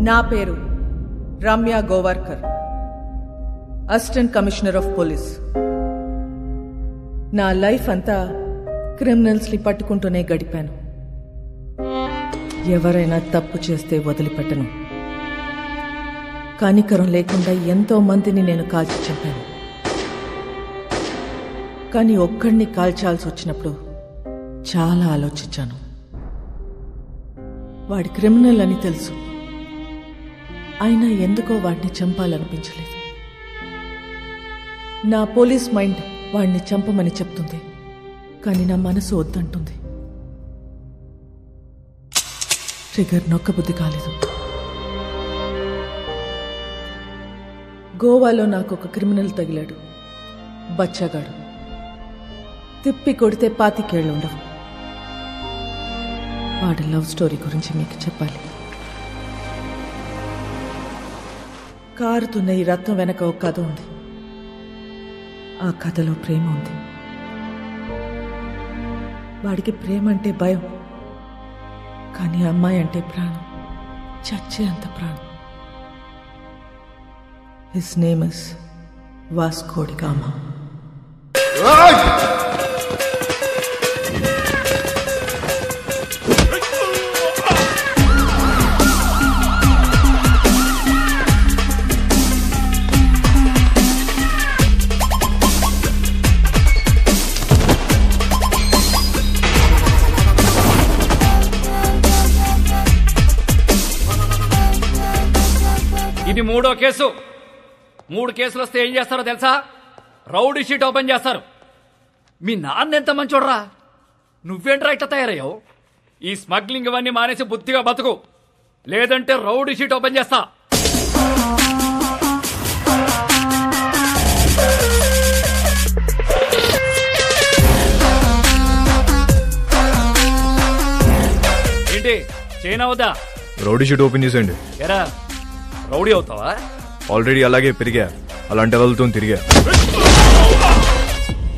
నా పేరు Ramya Gowarkar, assistant commissioner of police. నా లైఫ్ అంతా క్రిమినల్స్ ని పట్టుకుంటూనే గడిపాను. ఎవరైనా తప్పు చేస్తే వదిలిపెట్టను. కనికరం లేకుండా ఎంతో మందిని నేను కాల్చి చంపాను. కానీ ఒక్కడిని కాల్చాల్సి వచ్చినప్పుడు చాలా ఆలోచించాను. వాడి క్రిమినల్ అని తెలుసు, అయినా ఎందుకో వాడిని చంపాలనిపించలేదు. నా పోలీస్ మైండ్ వాడిని చంపమని చెప్తుంది, కానీ నా మనసు వద్దంటుంది. ట్రిగర్ నొక్కబుద్ధి కాలేదు. గోవాలో నాకు ఒక క్రిమినల్ తగిలాడు, బచ్చగాడు. తిప్పి కొడితే 25 ఏళ్ళు ఉండవు. వాడి లవ్ స్టోరీ గురించి మీకు చెప్పాలి. కారుతున్న ఈ రత్నం వెనక ఒక కథ ఉంది. ఆ కథలో ప్రేమ ఉంది. వాడికి ప్రేమ అంటే భయం, కానీ అమ్మాయి అంటే ప్రాణం, చచ్చే అంత ప్రాణం. His name is Vasco da Gama. ఇది 3వ కేసు. 3 కేసులు వస్తే ఏం చేస్తారో తెలుసా? రౌడీ షీట్ ఓపెన్ చేస్తారు. మీ నాన్న ఎంత మంచోడ్రా, నువ్వేంట్రా ఇట్లా తయారయ్యావు? ఈ స్మగ్లింగ్ ఇవన్నీ మానేసి బుద్ధిగా బతుకు, లేదంటే రౌడీ షీట్ ఓపెన్ చేస్తా. ఏంటి చైనా వద్దా? రౌడీ షీట్ ఓపెన్ చేసేయండి. ఎరా రౌడీ అవుతావా? ఆల్రెడీ అలాగే పెరిగా, అలాంటి వాళ్ళతో తిరిగా.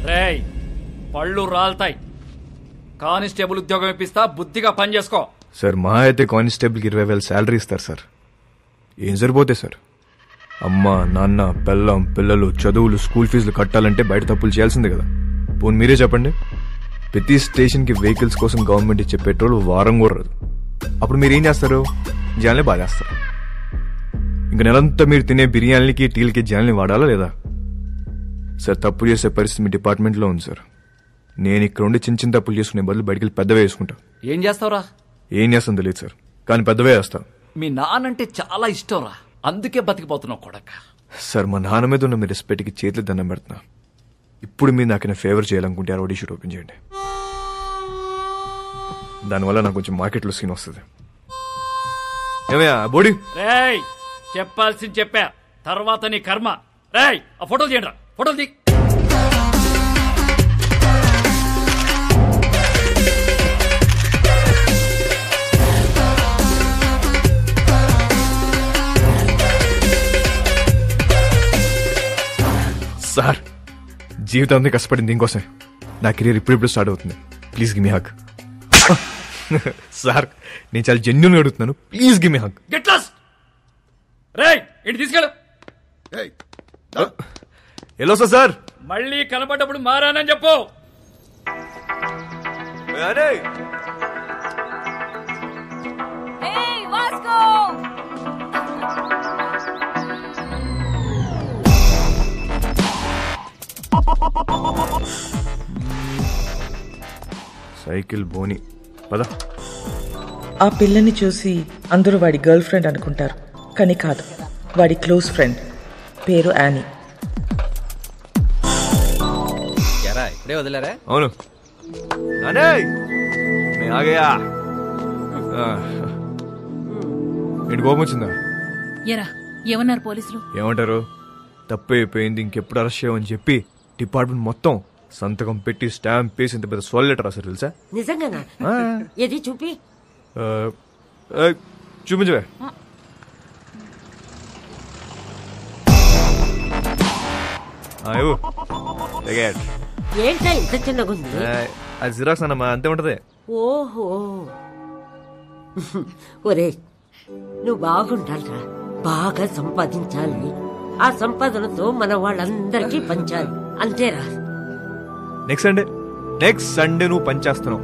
రేయ్ పళ్ళు రాల్తాయి. కానిస్టేబుల్ ఉద్యోగం ఇప్పిస్తా, బుద్ధిగా పని చేసుకో. సార్ మా అయితే కానిస్టేబుల్కి 20,000 శాలరీ ఇస్తారు సార్. ఏం సరిపోతే సార్? అమ్మ నాన్న పెళ్ళం పిల్లలు చదువులు స్కూల్ ఫీజులు కట్టాలంటే బయట తప్పులు చేయాల్సిందే కదా. పోనీ మీరే చెప్పండి, ప్రతి స్టేషన్కి వెహికల్స్ కోసం గవర్నమెంట్ ఇచ్చే పెట్రోల్ వారం కూడా రాదు. అప్పుడు మీరు ఏం చేస్తారు? జనాల్ని బాధేస్తారు. ఇంక నెలంతా మీరు తినే బిర్యానీలకి టీలకి జనాల్ని వాడాలా లేదా? సార్ తప్పు చేసే పరిస్థితి మీ డిపార్ట్మెంట్లో ఉంది సార్. నేను ఇక్కడ ఉండి చిన్న చిన్న తప్పులు చేసుకునే బదులు బయటికి వెళ్ళి పెద్దవే వేసుకుంటా. ఏం చేస్తావురా? ఏం చేస్తాను తెలియదు సార్, కానీ పెద్దవే వేస్తా. మీ నానంటే చాలా ఇష్టంరా, అందుకే బతికిపోతున్నావు కొడక. సార్ మా నాన్న మీద ఉన్న మీ రెస్పెక్ట్కి చేతులు దండం పెడుతున్నా. ఇప్పుడు మీరు నాకు ఫేవర్ చేయాలనుకుంటే ఆ రౌడీ షీట్ ఓపెన్ చేయండి. దానివల్ల నాకు కొంచెం మార్కెట్లో సీన్ వస్తుంది. ఏమయ్యా బోడీ? రేయ్ చెప్పాల్సింది చెప్పా, తర్వాత నీ కర్మ. రేయ్ ఆ ఫోటోలు తీయండి రా, ఫోటోలు తీ. సార్ జీవితాన్ని కష్టపడింది దీనికోసం. నా కెరీర్ ఇప్పుడిప్పుడు స్టార్ట్ అవుతుంది. Please give me hug. Sir నేను చాలా జెన్యూన్గా అడుగుతున్నాను, please give me hug. Get lost. రేయ్ ఇంటి తీసుకెళ్ళు. ఎలా సార్? మళ్ళీ కనపడ్డప్పుడు మారానని చెప్పు. సైకిల్ బోని పద. ఆ పిల్లని చూసి అందరూ వాడి గర్ల్ ఫ్రెండ్ అనుకుంటారు, కానీ కాదు, వాడి క్లోజ్ ఫ్రెండ్. పేరు యానీ. ఇప్పుడే వదిలేరా? అవును. ఏంటి కోపం వచ్చిందా? ఎరా ఏమన్నారు పోలీసులు? ఏమంటారు? తప్పు అయిపోయింది, ఇంకెప్పుడు అరెస్ట్ చేయమని చెప్పి డిపార్ట్మెంట్ మొత్తం సంతకం పెట్టి స్టాంప్ వేసి ఇంత పెద్ద సోల్ లెటర్ రాశారు తెలుసా? నిజంగానా? ఏది చూపి. చూపించవే. ఏంటా ఇంత చిన్నగా ఉంది? అది జిరాక్స్ అన్నమా, అంతే ఉంటది. ఓహో ఒరే నువ్వు బాగుండాలిరా, బాగా సంపాదించాలి. ఆ సంపాదనతో మన వాళ్ళందరికీ పంచాలి, అంతేరా. నెక్స్ట్ సండే నువ్వు పనిచేస్తున్నావు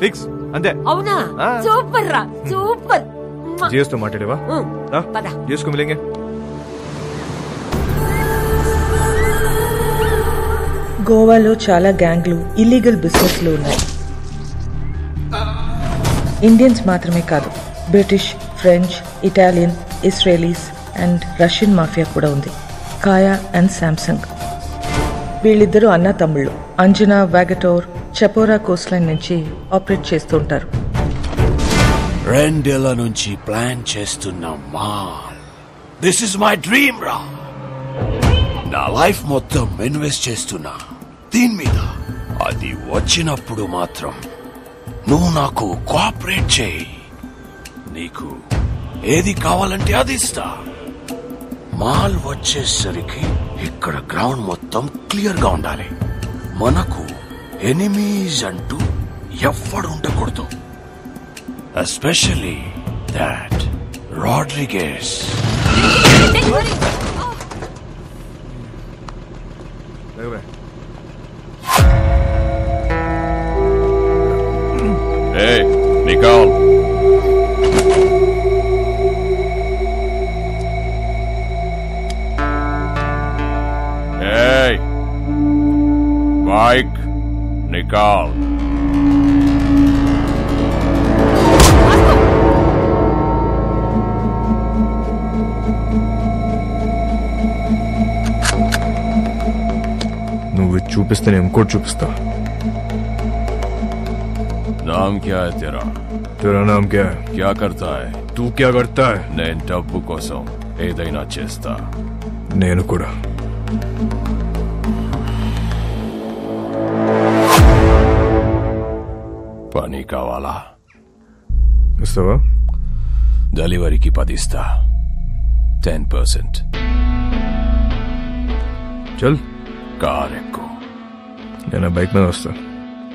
ఫిక్స్ అంతే. అవునా? సూపర్ రా, సూపర్. జియోస్తో మాట్లాడేవా? జియోస్కు మిలేంగే. గోవాలో చాలా గ్యాంగ్లు, ఇల్లీగల్ బిజినెస్లు ఉన్నాయి. ఇండియన్స్ మాత్రమే కాదు, British, French, Italian, Israelis and Russian mafia కూడా ఉంది. కాయా అండ్ శాంసంగ్. వీళ్ళిద్దరూ అన్నా తమ్ముళ్ళు. అంజనా, వాగటోర్, చపోరా కోస్ట్ లైన్ నుంచి ఆపరేట్ చేస్తూ ఉంటారు. 2 ఏళ్ల నుంచి ప్లాన్ చేస్తున్నా mall. This is my dream రా. నా లైఫ్ మొత్తం ఇన్వెస్ట్ చేస్తున్నా దీని మీద. అది వచ్చినప్పుడు మాత్రం నువ్వు నాకు కోఆపరేట్ చేయి. నీకు ఏది కావాలంటే అది ఇస్తా. మాల్ వచ్చేసరికి ఇక్కడ గ్రౌండ్ మొత్తం క్లియర్ గా ఉండాలి. మనకు ఎనిమీస్ అంటూ ఎవ్వడు ఉండకూడదు. Especially that Rodrigues. Hey, Nicole. Hey, Mike, Nicole. నువ్వు చూపిస్తే నేను ఇంకోటి చూపిస్తా. नाम क्या है तेरा? तेरा नाम क्या है? क्या करता है? तू क्या करता है? నేను డబ్బు కోసం ఏదైనా చేస్తా. నేను కూడా. పని కావాలా? ఇస్తావా? డెలివరీకి 10 ఇస్తా. 10%. చల్. కార్ ఎక్కు. నేను బైక్ మీద వస్తా.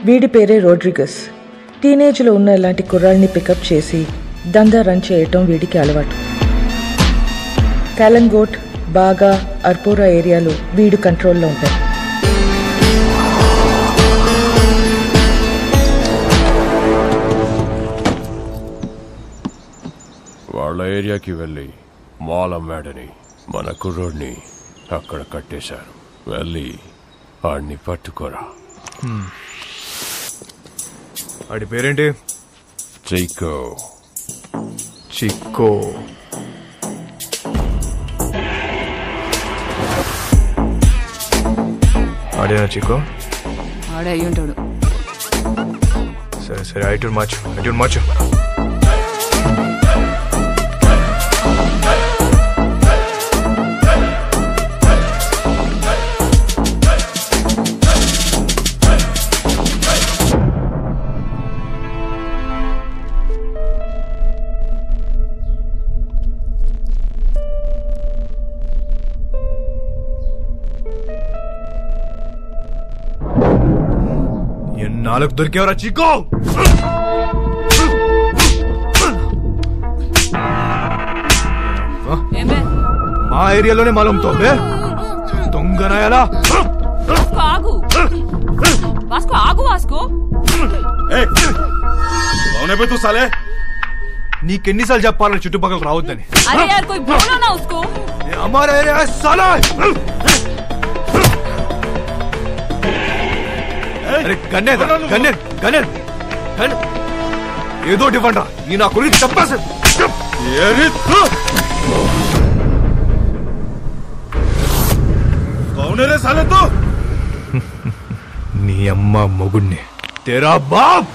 వీడి పేరే రోడ్రిగస్. టీనేజ్లో ఉన్న ఇలాంటి కుర్రాళ్ళని పికప్ చేసి దందా రన్ చేయటం వీడికి అలవాటు. కాలంగోట్, బాగా, అర్పోరా ఏరియాలు వీడు కంట్రోల్లో ఉంటాయి. వాళ్ళ ఏరియాకి వెళ్ళి మాల్ అమ్మాడని మన కుర్రోడ్ని అక్కడ కట్టేశారు. వెళ్ళి వాడిని పట్టుకోరా. వాడి పేరేంటి? చికో. చిక్కో. ఆడేనా చిక్కో? ఆడే అయ్యి ఉంటాడు. సరే సరే, ఐటూర్ మార్చు. నాలుగు దొరికేవరా చిక్కో? మా ఏరియాలోనే మాలంతో దొంగనాయాలా? నీకెన్నిసార్లు చెప్పాలని చుట్టుపక్కల రావద్దని? హమారా ఏరియా సాలా. ఏదో ఇవ్వండి. ఈ నా గురించి చెప్పాల్సి. నీ అమ్మ మొగుణ్ణి. తేరా బాప్.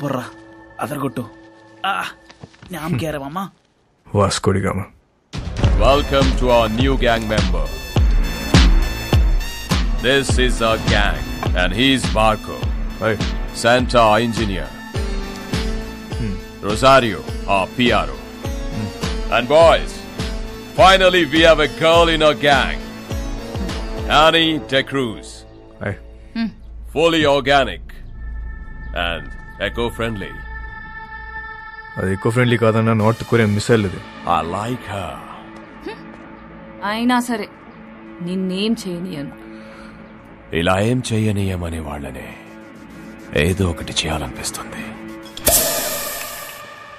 సూపర్ రా, అదరగొట్టు. నామ్ కేరా మామా. Vasco da Gama. Welcome to our new gang member. This is our gang, and he's Marco. Hi. Santa, our engineer. Rosario, our PRO. And boys, finally we have a girl in our gang. Annie De Cruz. Hi. Fully organic and eco-friendly. అది eco friendly కాదన్నా, north Korean missile ఇది. I like her. అయినా సరే నిన్నేం చేయనియను. ఇలా ఏం చెయ్యనీయమనే వాళ్ళనే ఏదో ఒకటి చేయాలనిపిస్తుంది.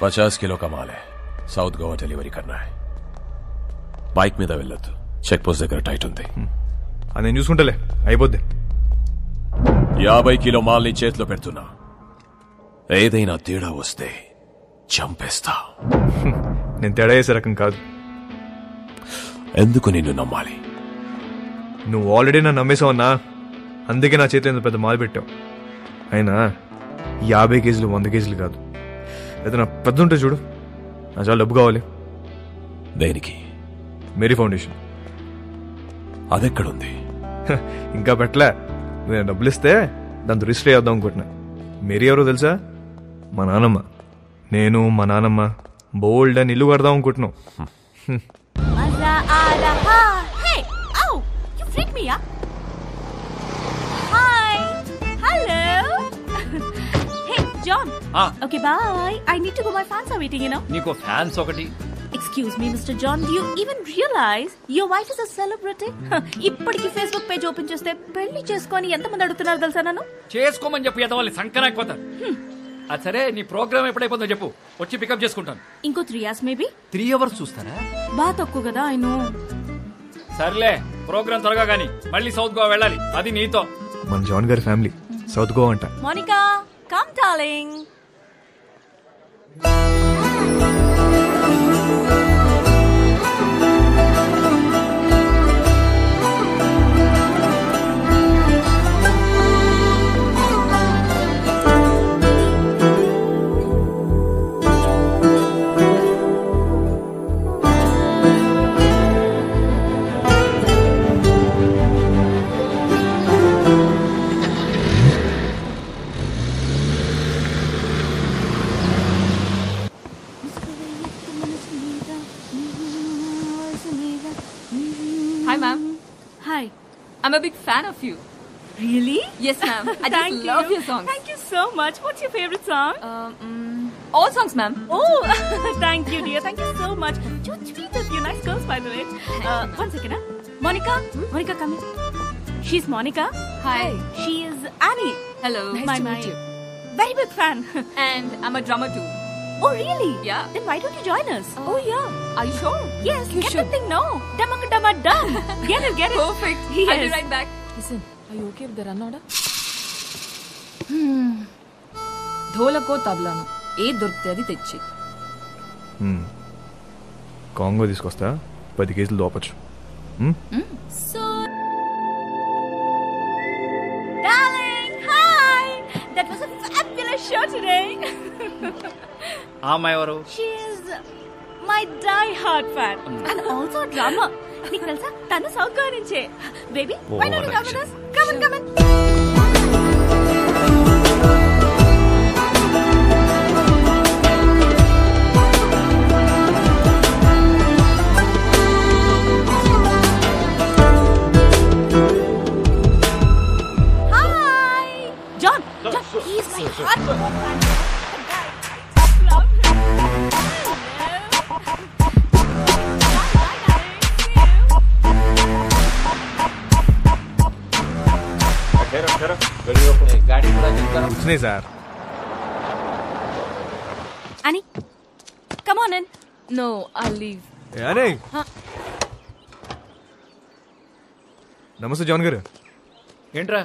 50 కిలో కమాలే, సౌత్ గోవా డెలివరీ కన్నా. బైక్ మీద వెళ్ళొద్దు, చెక్ పోస్ట్ దగ్గర టైట్ ఉంది. అది నేను చూసుకుంటలే, అయిపోద్ది. 50 కిలో మాల్ని చేతిలో పెడుతున్నా. ఏదైనా తేడా వస్తే చంపేస్తా. నేను తేడా చేసే రకం కాదు. ఎందుకు నిన్ను నమ్మాలి? నువ్వు ఆల్రెడీ నన్ను నమ్మేసావన్నా, అందుకే నా చేతిలో ఎంత పెద్ద మాల్ పెట్టావు. అయినా 50 కేజీలు 100 కేజీలు కాదు, ఏదైనా పెద్ద ఉంటే చూడు. నా చాలా డబ్బు కావాలి. దేనికి? Mary foundation. అదెక్కడుంది? ఇంకా పెట్టలే. నేను డబ్బులు ఇస్తే దాంతో రిజిస్టర్ చేద్దాం అనుకుంటున్నా. మేరీ ఎవరో తెలుసా? మా నానమ్మ. నేను మా నానమ్మ బోల్డ్ అని ఇల్లు కడదాం అనుకుంటున్నాం. Okay, bye. I need to go. My fans are waiting, you know. నీకు ఫ్యాన్స్ ఒకటి. Excuse me, Mr. John. Do you even realize your wife is a celebrity? ఇప్పటికి ఫేస్బుక్ పేజ్ ఓపెన్ చేస్తే పెళ్లి చేసుకొని ఎంతమంది అడుగుతున్నారు తెలుసా? నన్ను చేసుకోమని చెప్పి ఎదవాలి సంకరాకపోతారు. అది సరే, నీ ప్రోగ్రామ్ ఎప్పుడైపోతుందో చెప్పు, వచ్చి పికప్ చేసుకుంటాను. ఇంకో 3 hours మేబీ. 3 hours చూస్తారా? బాగా తక్కువ కదా. I know. సర్లే, ప్రోగ్రామ్ త్వరగా గానీ మళ్ళీ సౌత్ గోవా వెళ్ళాలి, అది నీతో. మన జాన్ గారి ఫ్యామిలీ సౌత్ గోవా అంట. Monica, come darling. Hi, ma'am. Hi. I'm a big fan of you. Really? Yes, ma'am. I just love your songs. Thank you so much. What's your favorite song? All songs, ma'am. Oh, thank you, dear. Thank you so much. So sweet of you. Nice girls, by the way. One second, huh? Monica? Monica, come here. She's Monica. Hi. She is Annie. Hello. Nice to meet you. Very big fan. And I'm a drummer too. Oh, really? Yeah. Then why don't you join us? Oh, yeah. Are you sure? Yes, You get should. the thing, no. Dumma dum. Get it, get it. Perfect. Yes. I'll be right back. Listen, are you okay with the run order? ధోలకో తబలాను ఏ దొరికితే అది తెచ్చి. Congo తీసుకొస్తా, 10 కేజీలు దోపచ్చు. Darling, hi. That was a fabulous show today. ఆ అమ్మాయి ఎవరు? She is my die-hard fan and also a drummer. నీకు తెలుసా, తను సౌత్ గోవా నుంచే. Baby, why don't you come with us? Come on. Hi, John. He's my hardcore fan. Love him. వచ్చినాయి sir. Annie, come on in. No, I'll leave. నమస్తే John గారు. ఏంట్రా,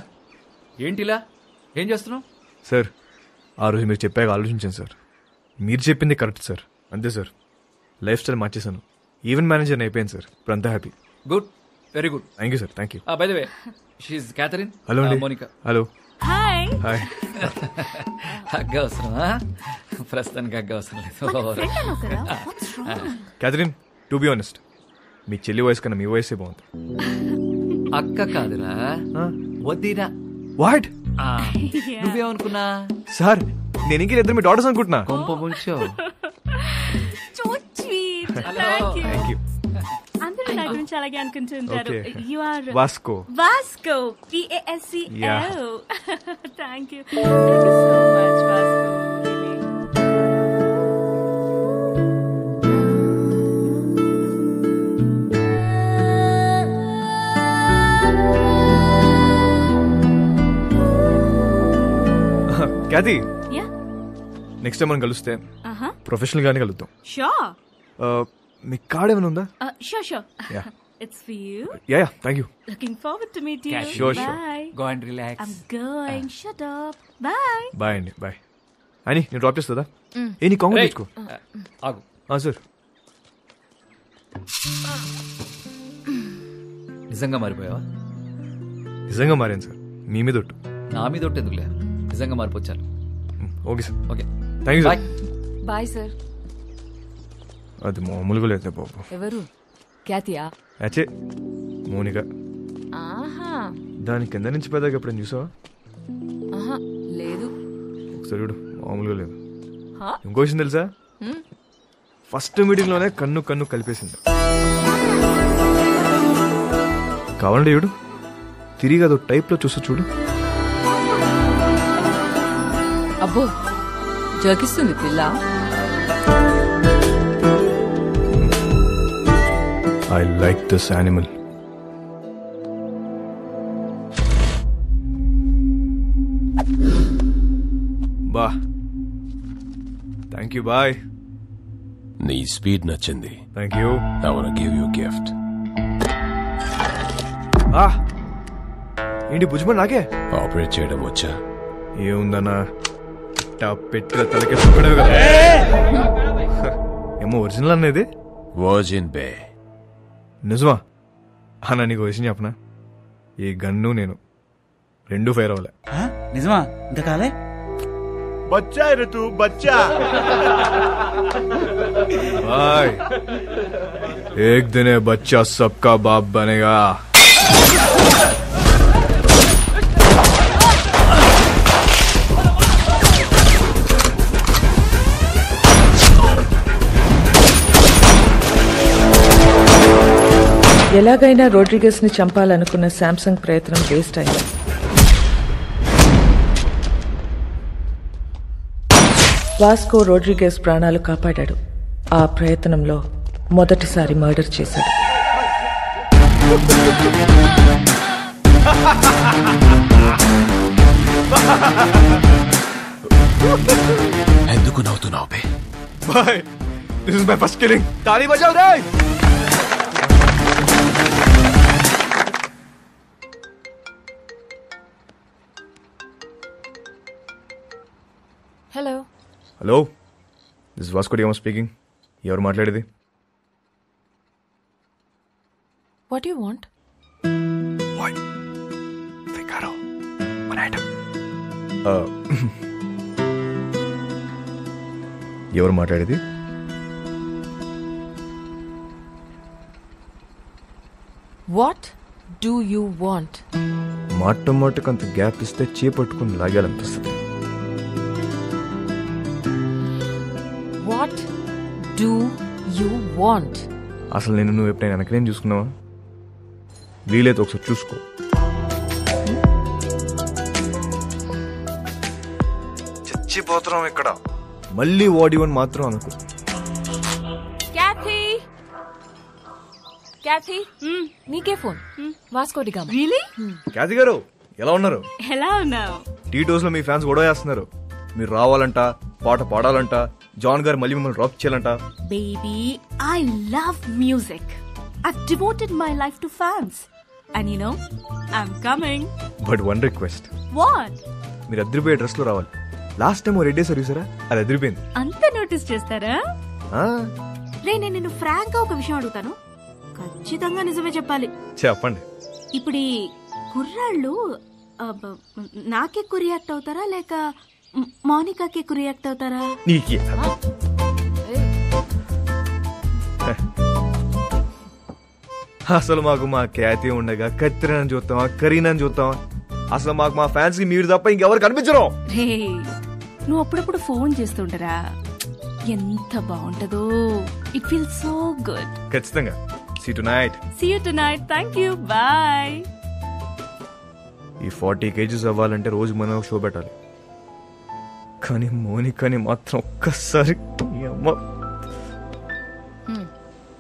ఏంటిలా ఏం చేస్తున్నావు? సార్, ఆ రోజు మీరు చెప్పాక ఆలోచించాను సార్. మీరు చెప్పింది కరెక్ట్ సార్. అంతే సార్, లైఫ్ స్టైల్ మార్చేశాను. ఈవెంట్ మేనేజర్ అయిపోయాను సార్. ఇప్పుడు అంతా happy. Good, very good. Thank you sir. Thank you. By the way, she is Catherine. Hello అండి. మోనికా. హలో. Hi. హాయ్. హగ్గ అవసరమా? ప్రస్తుతానికి హగ్గ అవసరం లేదు. క్యాథరిన్, టు బి ఆనెస్ట్, మీ చెల్లి వయసు కన్నా మీ వయసే బాగుంది. అక్క కాదురా, వద్దిరా. వాట్? నువ్వేమనుకున్నా? సార్, నేను ఇంక ఇద్దరు మీ డాటర్స్ అనుకుంటున్నా. కొంప ముంచో. Thank you. అందరూ నా గురించి అలాగే అనుకుంటుంటారు. You are Vasco. Vasco, VASCO. Thank you so much Vasco. Cathy, next time మనం కలిస్తే ప్రొఫెషనల్ గానే కలుద్దాం. షూర్. మీ కార్డ్ ఏమైనా ఉందా? Sure. It's for you. Yeah, thank you. Looking forward to meet you. Sure. Bye. Go and relax. I'm going. Shut up. Bye. Bye అండి, bye. అని నేను drop చేస్తుందా? ఏ నీ కాంగ్రెస్ తెచ్చుకో. ఆగు. సార్, నిజంగా మారిపోయావా? నిజంగా మారాను సార్, మీ మీద ఒట్టు. నా మీద ఒట్టు ఎందుకులే, నిజంగా మారిపోచ్చాను. Okay sir. Okay, thank you sir. Bye sir. అది మామూలుగా లేదు బాబు. ఎవరు? క్యాతియా? అచ్చే, మోనిక. ఆహా, దాని కింద నుంచి పెద్దగా ఎప్పుడైనా చూసావా? ఆహా లేదు. ఒకసారి చూడు, మామూలుగా లేదు. ఇంకో విషయం తెలుసా? ఫస్ట్ మీటింగ్ లోనే కన్ను కన్ను కలిపేసింది. కావాలంటే చూడు, తిరిగి అదో టైప్ లో చూస్తూ చూడు. అబ్బో, జోకిస్తుంది పిల్ల. I like this animal. బా, థ్యాంక్ యూ, బాయ్. నీ స్పీడ్ నచ్చింది. Thank you. I wanna give you a gift. ఏంటి బుజ్జిమని నాకే ఆపరేట్ చేయడం వచ్చా? ఏముందన్నా, పెట్టిన తలకే సుక్కడేవి కదా. ఏమో ఒరిజినల్ అనేది వర్జిన్ బే. నిజమా అన్న? నీకు విషయం చెప్పనా, ఈ గన్ను నేను రెండు ఫైర్ అవ్వలే. నిజమా? ఇంకా కాలే. బచ్చా ఋతు బచ్చా. भाई एक दिन ये बच्चा सबका बाप बनेगा. ఎలాగైనా రోడ్రిగస్ ని చంపాలనుకున్న శాంసంగ్ ప్రయత్నం వేస్ట్ అయింది. వాస్కో రోడ్రిగస్ ప్రాణాలు కాపాడాడు. ఆ ప్రయత్నంలో మొదటిసారి మర్డర్ చేశాడు. ఎందుకు నవ్వుతున్నావు బే? Bye. This is my first killing. ताली बजाओ रे. Hello. Hello, this Vasco da Gama speaking. ఎవరు మాట్లాడేది? What you want? ఎవరు మాట్లాడేది? What do you want? మాటకు అంత గ్యాప్ ఇస్తే చేపట్టుకుని లాగాలనిపిస్తుంది. What do you want? అసలు నేను నువ్వు ఎప్పుడైనా వెనకనేం చూసుకున్నావా? వీలైతే ఒకసారి చూసుకో. చచ్చిపోతున్నాం ఇక్కడ. మళ్ళీ వాడివని మాత్రం అనుకో. క్యాథీ, నీకే ఫోన్. Vasco da Gama. Really? Cathy గారు ఎలా ఉన్నారు? ఎలా ఉన్నావు? టీ టోస్ లో మీ ఫ్యాన్స్ గొడవ చేస్తున్నారు. మీరు రావాలంట, పాట పాడాలంట, జాన్ గారు మళ్ళీ మిమ్మల్ని డ్రాప్ చేయాలంట. Baby, I love music. I've devoted my life to fans. And you know, I'm coming. But one request. What? మీరు అదిరిపోయే డ్రెస్ లో రావాలి. లాస్ట్ టైం రెడ్ డే సర్వీసరా, అది అదిరిపోయింది. అంత నోటీస్ చేస్తారా? రే, నేను నిన్ను ఫ్రాంక్ గా ఒక విషయం అడుగుతాను, ఖచ్చితంగా నిజమే చెప్పాలి. చెప్పండి. ఇప్పుడు ఈ కుర్రాళ్ళు నాకే ఎక్కువ రియాక్ట్ అవుతారా లేక మౌనికాకి ఎక్కువ రియాక్ట్ అవుతారా? నీకే అసలు మాకు మా ఖ్యాతి ఉండగా కత్తిరని చూస్తామా కరీనని చూస్తామా? అసలు మాకు మా ఫ్యాన్స్ కి మీరు తప్ప ఇంకెవరు కనిపించరు. నువ్వు అప్పుడప్పుడు ఫోన్ చేస్తుంటారా? ఎంత బాగుంటదో. It feel so good. ఖచ్చితంగా. See you tonight. Thank you. Bye. ఈ 40 kgs అవ్వాలంటే రోజు మనం షో పెట్టాలి. కానీ మోనికాని మాత్రం ఒక్కసారి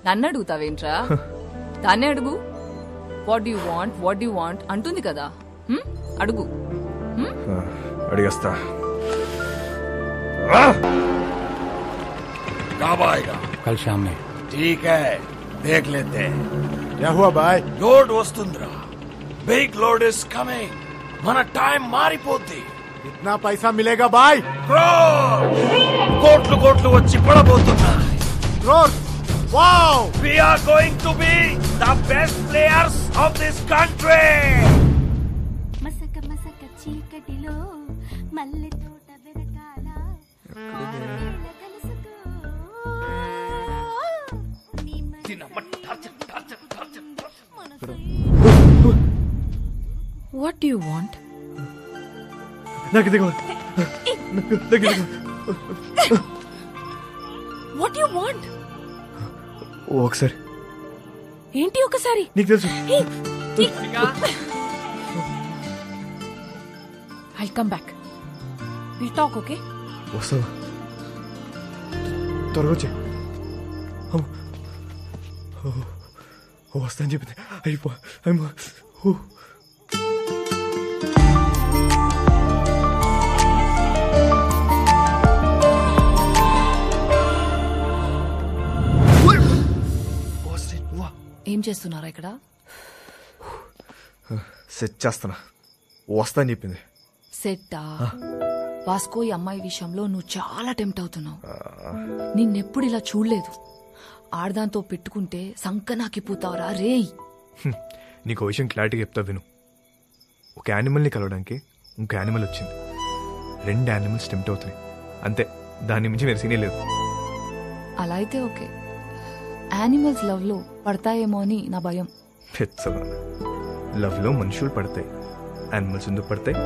నన్ను అడుగుతావేంట్రా? దాన్నే అడుగు. వాట్ యు వాంట్ అంటుంది కదా, అడుగు. అడిగేస్తా. कब आएगा? कल शाम में. ठीक है, देख लेते हैं. क्या हुआ भाई? लोड वस्तुंद्रा. Big load is coming. మన టైం మారిపోద్ది. कितना पैसा मिलेगा भाई? కోట్లు కోట్లు వచ్చి పడబోతున్నాయి. Wow! We are going to be the best players of this country. మసక మసక చీకటిలో మల్లె తోట వెనకాల వాట్ యు వాంట్? నాకు దిగు. What you want? ఒకసారి. ఏంటి ఒకసారి? నీకు తెలుసు. I'll come back. We'll talk, okay? వస్తావా? త్వరగా వచ్చే. వస్తా అని చెప్పింది. అయిపో. ఏం చేస్తున్నారా ఇక్కడ? సెట్ చేస్తానా. వస్తా అని చెప్పింది. సెట్టా? వాస్కో ఈ అమ్మాయి విషయంలో నువ్వు చాలా టెంప్ట్ అవుతున్నావు. నిన్నెప్పుడు ఇలా చూడలేదు. ఆడదాంతో పెట్టుకుంటే సంకనాకిపోతావురా రేయ్. నీకు విషయం క్లారిటీగా చెప్తా విను. ఒక యానిమల్ని కలవడానికి ఇంకో యానిమల్ వచ్చింది. 2 యానిమల్స్ టెంప్ట్ అవుతున్నాయి అంతే. దాని మించి వేరే సీనే లేదు. అలా అయితే ఓకే. యానిమల్స్ లవ్ లో పడతాయేమో అని నా భయం. లవ్ లో మనుషులు పడతాయి, యానిమల్స్ ఎందుకు పడతాయి?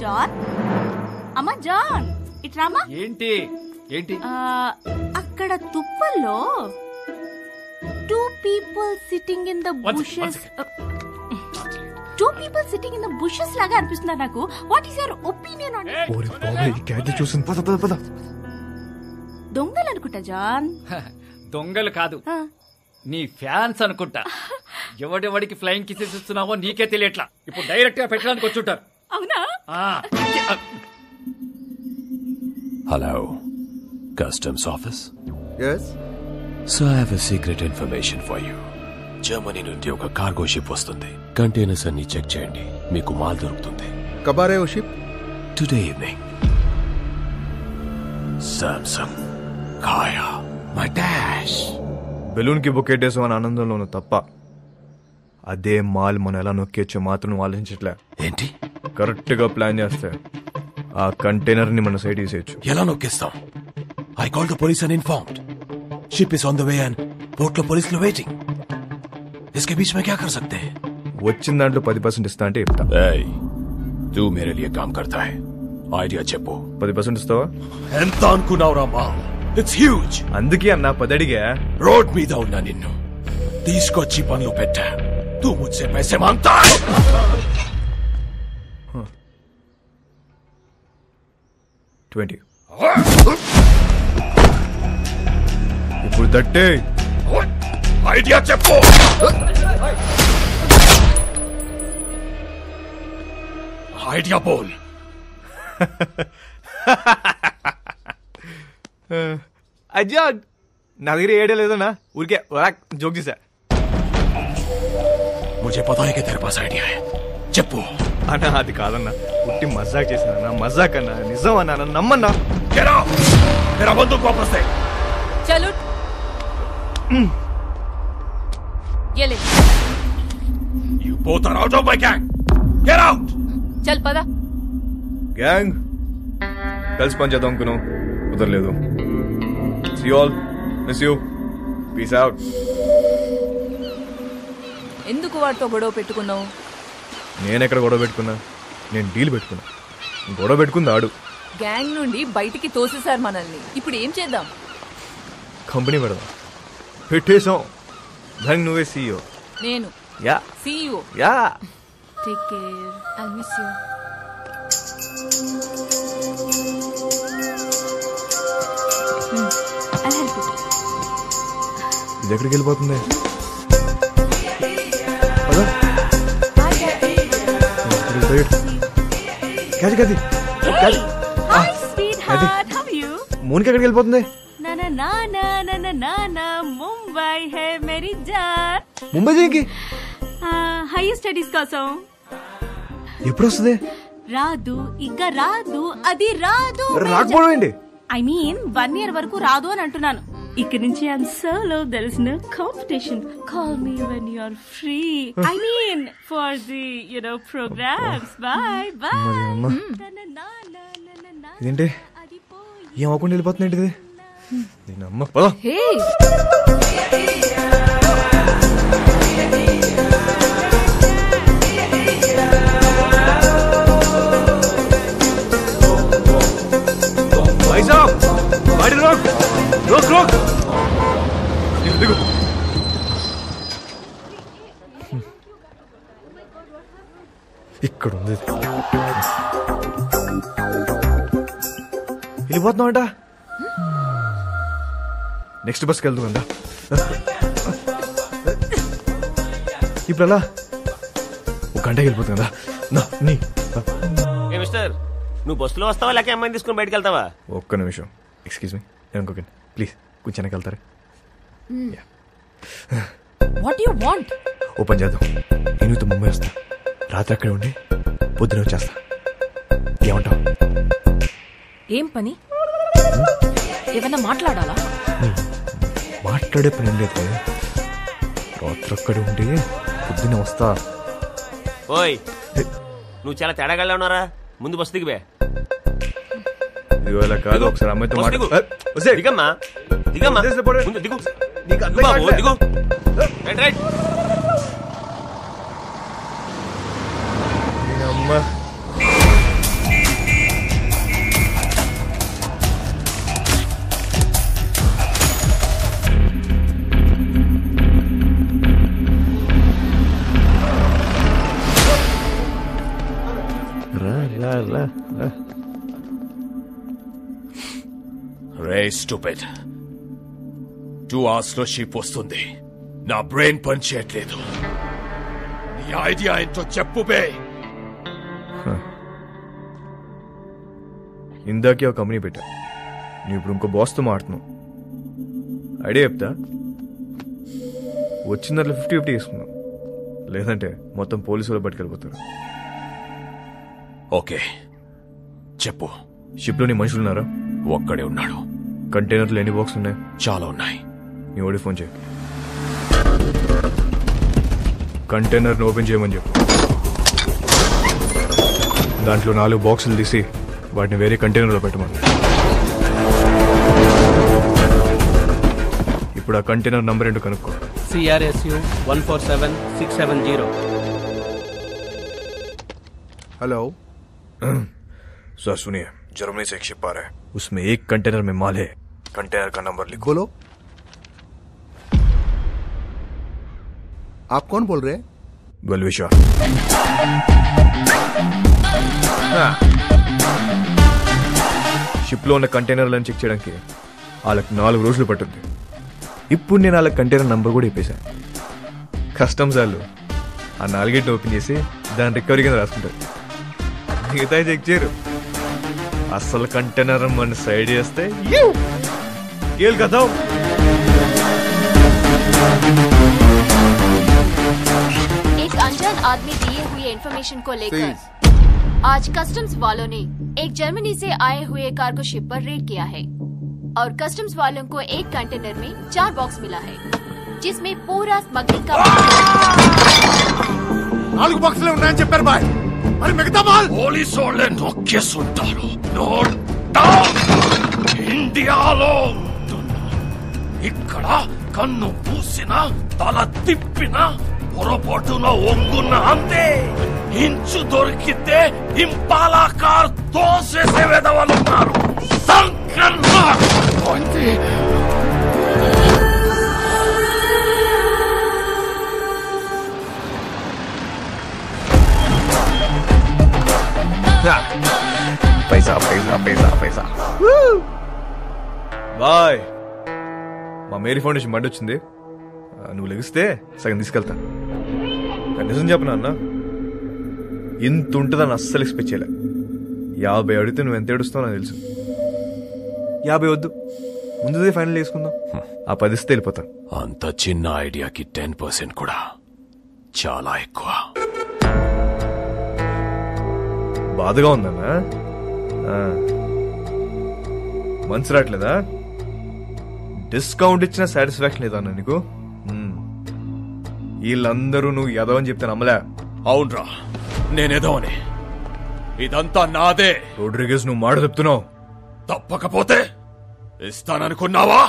జాన్, అమ్మా జాన్, ఇట్రామా. ఏంటి ఏంటి? అక్కడ తుప్పల్లో 2 people sitting in the bushes. 2 people sitting in the bushes లాగా అనిపిస్తున్నారు నాకు. What is your opinion on it? ఓరే బాబా, ఈ క్యాట్ చూసిన పద. దొంగలు అనుకుంటా జాన్. దొంగలు కాదు, నీ ఫ్యాన్స్ అనుకుంటా. ఎవడెవడికి ఫ్లయింగ్ కిసెస్ ఇస్తున్నావో నీకే తెలియట్లా. ఇప్పుడు డైరెక్ట్ గా పెట్టడానికి వచ్చుంటారు. అవునా? Hello, customs office. Yes. So I have a secret information for you. Germany నుండి ఒక కార్గో షిప్ వస్తుంది. కంటైనర్స్ అన్ని చెక్ చేయండి, మీకు మాల్ దొరుకుతుంది. कब आ रहे हो ship? Today evening. Samsung, Kaya, my dash. Balloon కి బొక్కేటేసాం అని ఆనందంలోను తప్ప అదే మాల్ మనం ఎలా నొక్కేచ్చో మాత్రం ఆలోచించట్లే. ఏంటి? కరెక్ట్ గా ప్లాన్ చేస్తే ఆ కంటైనర్ ని మన సైడ్ తీసేయచ్చు. ఎలా నొక్కేస్తాం? I called the police and informed. Ship is on the way and port లో పోలీసులు waiting. इसके बीच में क्या कर सकते हैं? వచ్చిన దాంట్లో 10% ఇస్తా అంటే చెప్తా. Hey, तू मेरे लिए काम करता है. ఐడియా చెప్పు. 10% ఇస్తావా? ఎంత అనుకున్నావురా మాల్? It's huge. అందుకే అన్న 10 అడిగా. రోడ్ మీద ఉన్నా నిన్ను తీసుకొచ్చి పనులు పెట్టా. तू मुझसे पैसे मांगता है? $20. ఇప్పుడు దట్టే. ఐడియా చెప్పు. ఐడియా బోల్. అజ్జా, నా దగ్గర ఏడే లేదన్నా. ఊరికే జోక్ చేశా. मुझे पता है कि तेरे पास आइडिया है. చెప్పు. అన్నా అది కాదన్నా, పుట్టి మజాక్ చేశానన్నా. మజాక్ అన్నా, నిజం అన్నా, నన్ను నమ్మన్నా. मेरा बंदूक वापस दे. चलो ये ले. You both are out of my gang. Get out! చల్ పదా. గ్యాంగ్ కలిసి పని చేద్దాం అనుకున్నాం, కుదరలేదు. See you all. Miss you. Peace out. ఎందుకు వాడితో గొడవ పెట్టుకున్నావు? నేనెక్కడ గొడవ పెట్టుకున్నా? నేను డీల్ పెట్టుకున్నా. గొడవ పెట్టుకుంది ఆడు. గ్యాంగ్ నుండి బయటికి తోసేశారు మనల్ని. ఇప్పుడు ఏం చేద్దాం? కంపెనీ పెడదాం. పెట్టేసాం. దానికి నువ్వే CEO. నేను yeah CEO. Yeah. Take care. I miss you. ఇది ఎక్కడికి వెళ్ళిపోతుంది? మోనికి ఎక్కడికి వెళ్ళిపోతుంది? ముంబై హే మేరీ జాన్. ముంబై దేనికి? హైయర్ స్టడీస్ కోసం. ఎప్పుడు వస్తుంది? రాదు, ఇక రాదు, అది రాదు. రాకపోవడం ఏంటి? ఐ మీన్ 1 year వరకు రాదు అని అంటున్నాను. ఇక్కడ నుంచి I'm solo, there is no competition. Call me when you are free. I mean for the programmes. Bye bye. ఇదేంటి ఏం అవ్వకుండా వెళ్ళిపోతుంది ఏంటిది? దీని అమ్మ పద. ఇక్కడ ఉంది. వెళ్ళిపోతున్నామంట. నెక్స్ట్ బస్కి వెళ్తుందా? ఇప్పుడు అలా 1 గంటకి వెళ్ళిపోతుంది కదా. మిస్టర్, నువ్వు బస్సులో వస్తావా లేక అమ్మాయిని తీసుకుని బయటకు వెళ్తావా? ఒక్క నిమిషం. ఎక్స్క్యూజ్ మీ, నేను ఇంకొకండి ప్లీజ్. కొంచెం వెనక్కి వెళ్తారా? What you want? ఓపెన్ చేద్దాం. నేను ముంబై వస్తా, రాత్రి అక్కడే ఉండి పొద్దున వచ్చేస్తా. ఏమంటావు? ఏం పని? ఏమన్నా మాట్లాడాలా? మాట్లాడే పని లేదు. రాత్రి అక్కడే ఉండి పొద్దున వస్తా. ఓయ్, నువ్వు చాలా తేడాగా ఉన్నారా? ముందు బస్సు దిగిపోయా. ఇవాళ కాదు, ఒకసారి అమ్మాయితో దిగమ్మా. దిగమ్మా, ముందు దిగు. దిగు. రైట్. అమ్మా రే స్టూపిడ్, 2 hours లో షిప్ వస్తుంది. నా బ్రెయిన్ పని చేయట్లేదు. నీ ఐడియా ఏంటో చెప్పు బే. ఇందాకే ఒక కంపెనీ పెట్టా. నువ్వు ఇప్పుడు ఇంకో బాస్తో మాడుతున్నావు. ఐడియా చెప్తా. వచ్చిన దాంట్లో 50-50 తీసుకున్నావు. లేదంటే మొత్తం పోలీసులు పట్టుకెళ్ళిపోతారు. ఓకే చెప్పు. షిప్లో నీ మనుషులు ఉన్నారా? ఒక్కడే ఉన్నాడు. కంటైనర్లు ఎన్ని బాక్స్ ఉన్నాయి? చాలా ఉన్నాయి. నీ ఓడి ఫోన్ చేయి. కంటైనర్ని ఓపెన్ చేయమని చెప్పు. దాంట్లో 4 బాక్సులు తీసి వాటిని వేరే కంటైనర్లో పెట్టమని. ఇప్పుడు ఆ కంటైనర్ నంబర్ ఏంటో కనుక్కో. CRSU 147670. हेलो सर सुनिए, जर्मनी से एक शिप आ रहा है. उसमें एक कंटेनर में माल है. कंटेनर का नंबर लिखो. बोलो. आप कौन बोल रहे हैं? बलविशा. షిప్ లో ఉన్న కంటైనర్లను చెక్ చేయడానికి వాళ్ళకి 4 రోజులు పట్టుద్ది. ఇప్పుడు నేను వాళ్ళ కంటైనర్ నంబర్ కూడా ఇప్పేశాను. కస్టమ్స్ వాళ్ళు ఆ 4 ఓపెన్ చేసి దాని రికవరీ కింద రాసుకుంటారు. మిగతా చెక్ చేయరు. అసలు కంటైనర్ మన సైడ్ చేస్తే కదా. एक अनजान आदमी दिए हुए इन्फॉर्मेशन को लेकर आज कस्टम्स वालों ने एक जर्मनी से आए हुए कार्गो शिप पर रेड किया है और कस्टम्स वालों को एक कंटेनर में 4 बॉक्स मिला है जिसमें पूरा स्मगलिंग का 4 బాక్సులు ఉన్నాయని చెప్పారు బాయ్. మరి మిగతా మాల్ పోలీసు వాళ్ళే నొక్కేస్తుంటారు. Note down. ఇండియాలో ఉంటున్నా. ఇక్కడ కన్ను పూసిన తల తిప్పిన పొరపాటున ఒంగున్న అంతే. ఇంచు దొరికితే ఇంపాలా కార్ తోసేసే వెదవలున్నారు. పైసా పైసా పైసా పైసా. బాయ్. మా మేరీ ఫౌండేషన్ బండి వచ్చింది. నువ్వు లెగిస్తే సగం తీసుకెళ్తా. నిజం చెప్పనా అన్న, ఇంత ఉంటుందని అస్సలు ఎక్స్పెక్ట్ చేయలే. 50 అడిగితే నువ్వు ఎంత ఏడుస్తావు నాకు తెలుసు. 50 వద్దు, ముందుదే ఫైనల్ చేసుకుందాం. ఆ 10 ఇస్తే వెళ్ళిపోతా. అంత చిన్న ఐడియాకి 10% కూడా చాలా ఎక్కువ. బాధగా ఉందన్నా. మనసు రావట్లేదా? డిస్కౌంట్ ఇచ్చిన సాటిస్ఫాక్షన్ లేదా అన్న నీకు? వీళ్ళందరూ నువ్వు ఎదవని చెప్తే నమ్మలే. అవునరా, నేనేదోని. ఇదంతా నాదే. రోడ్రిగేజ్, నువ్వు మాట చెప్తున్నావు. తప్పకపోతే ఇస్తాననుకున్నావా?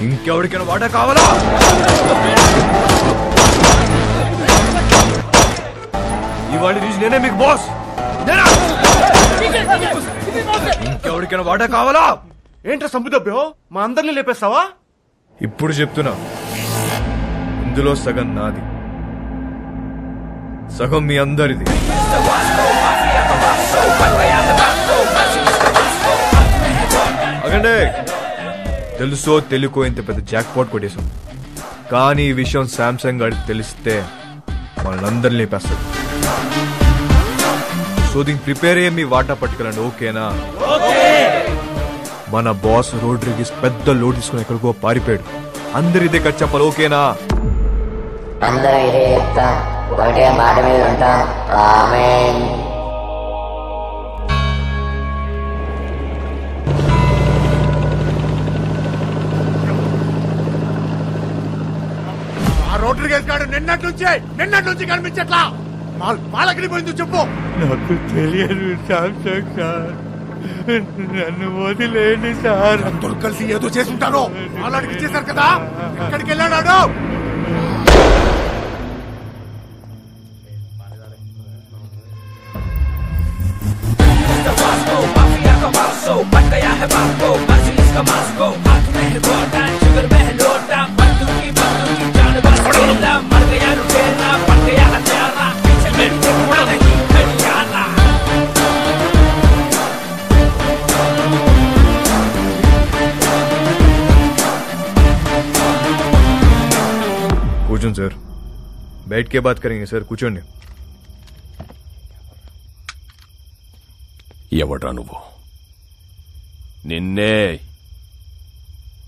ఇంకెవరికైనా వాటా కావాలా? ఇవాళ నుంచి నేనే మీకు బాస్. ఇంకెవరికైనా వాటా కావాలా? ఏంట్రా సంపుదబ్బో, మా అందరినీ లేపేస్తావా? ఇప్పుడు చెప్తున్నా, ఇందులో సగం నాది, సగం మీ అందరిది. అగండి, తెలుసో తెలుకో ఇంత పెద్ద జాక్ పాట్ కొట్టేశాం. కానీ ఈ విషయం శాంసంగ్ గారికి తెలిస్తే వాళ్ళందరినీ లేపేస్తాడు. సో దీనికి ప్రిపేర్ అయ్యే మీ వాటా పట్టుకెళ్ళండి. ఓకేనా? మన బాస్ రోడ్రిగేజ్ పెద్ద లోడ్ తీసుకుని ఎక్కడికో పారిపోయాడు. అందరి ఇదే కట్ చెప్పాలి. ఓకేనా? అందరూ ఇదే చెప్తాం, ఒకటే మాట మీద ఉంటాం. ఆమేన్. రోడ్రిగేజ్ గారు నిన్నటి నుంచి కనిపించట్లా. మాలకి పోయింది చెప్పు. నాకు తెలియదు శాంసంగ్ సార్, నన్ను వదిలేండి సార్. అందరూ కలిసి ఏదో చేసుంటారు. మాలాడికి చేశారు కదా, ఎక్కడికి వెళ్ళాడు? కూర్చోండి సార్, बैठ के बात करेंगे సార్. కూర్చోండి. ఎవడ్రా నువ్వు? నిన్నే.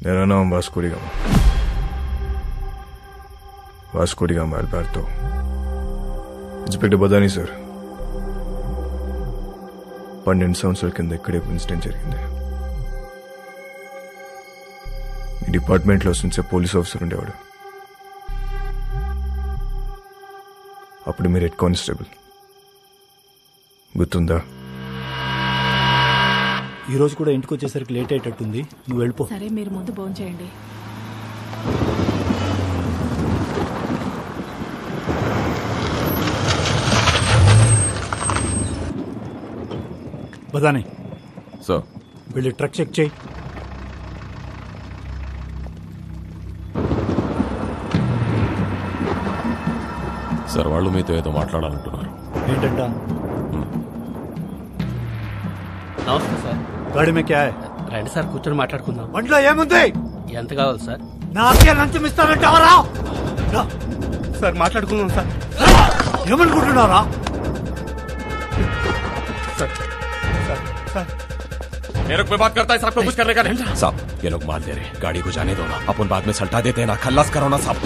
मेरा नाम Vasco D gamma. Vasco D gamma Alberto. Inspector Badani sir. 12 సంవత్సరాల కింద ఇక్కడే ఇన్సిడెంట్ జరిగింది. ఈ డిపార్ట్మెంట్లో నుంచే పోలీస్ ఆఫీసర్ ఉండేవాడు. అప్పుడు మీరు హెడ్ కానిస్టేబుల్. గుర్తుందా? ఈ రోజు కూడా ఇంటికి వచ్చేసరికి లేట్ అయ్యేటట్టుంది, నువ్వు వెళ్ళిపో. సరే, మీరు ముందు భోజనం చేయండి. బదాని సార్, వెళ్ళి ట్రక్ చెక్ చేయి. సార్, వాళ్ళు మీతో ఏదో మాట్లాడాలంటున్నారు. ఏంటంట? నమస్తే సార్. గాడి మే క్యా హై? రండి సార్, కూర్చొని మాట్లాడుకుందాం. ఒంట్లో ఏముంది? ఎంత కావాలి సార్? నాకే లంచం ఇస్తానంటావరా? సార్ మాట్లాడుకుందాం సార్. ఏమనుకుంటున్నారా? సార్ సార్ సార్ ये लोग पे बात करता है साहब को कुछ करने का नहीं। साहब ये लोग माल दे रहे, गाड़ी को जाने दो ना, अपन बाद में सल्टा देते हैं ना, खल्लास करो ना साहब।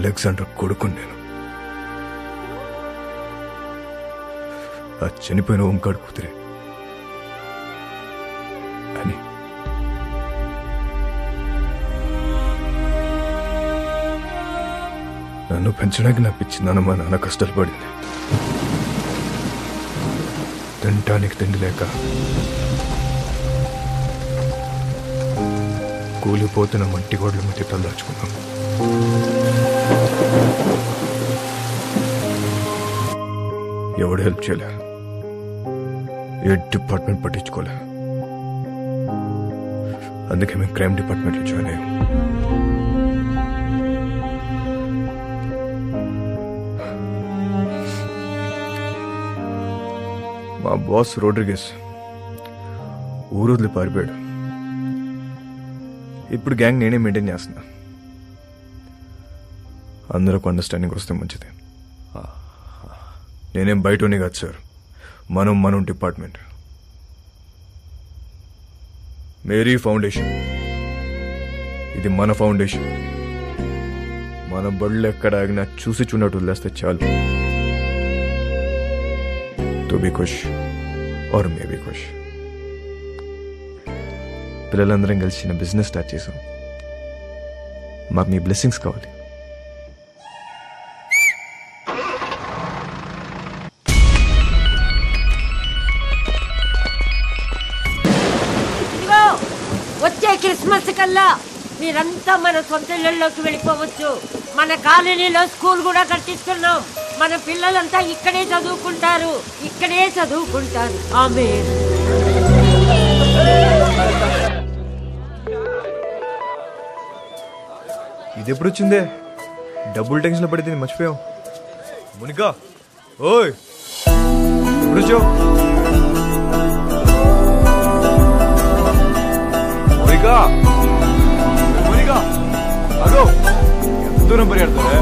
అలెగ్జాండర్ కొడుకు నేను. ఆ చనిపోయిన ఓంకాడు కూతురే అని. నన్ను పెంచడానికి నా పిచ్చి నాన్న మా నాన్న కష్టాలు పడింది. తినటానికి తిండి లేక కూలిపోతున్న మట్టి గోడల మధ్య తలదాచుకున్నాం. ఎవడు హెల్ప్ చేయలే, ఏ డిపార్ట్మెంట్ పట్టించుకోలే. అందుకే మేము క్రైమ్ డిపార్ట్మెంట్లో జాయిన్ అయ్యాం. మా బాస్ రోడ్రిగేస్ ఊరు వదిలి పారిపోయాడు. ఇప్పుడు గ్యాంగ్ నేనే మెయింటైన్ చేస్తున్నా. అందరికి అండర్స్టాండింగ్ వస్తే మంచిది. నేనేం బయటనే కాదు సార్, మనం డిపార్ట్మెంట్. మేరీ ఫౌండేషన్, ఇది మన ఫౌండేషన్. మన బళ్ళు ఎక్కడ ఆగినా చూసి చూడట్టు వదిలేస్తే చాలు. తో బి ఖుష్ ఆర్ మే బి ఖుష్. పిల్లలందరం కలిసి చిన్న బిజినెస్ స్టార్ట్ చేసాం. మాకు మీ బ్లెస్సింగ్స్ కావాలి. వచ్చే క్రిస్మస్ కల్లా మీరంతా మన సొంత ఇళ్లలోకి వెళ్ళిపోవచ్చు. మన కాలనీలో స్కూల్ కూడా కట్టిస్తున్నాం. మన పిల్లలంతా ఇక్కడే చదువుకుంటారు. ఆమేన్. ఇది ఎప్పుడు వచ్చిందే? డబ్బులు టెన్షన్ లో పడితే మర్చిపోయాం. మునికా ఓయ్ ఎప్పుడు వచ్చావు? మునికా అదో ఎంత దూరం పరిగెడతారే?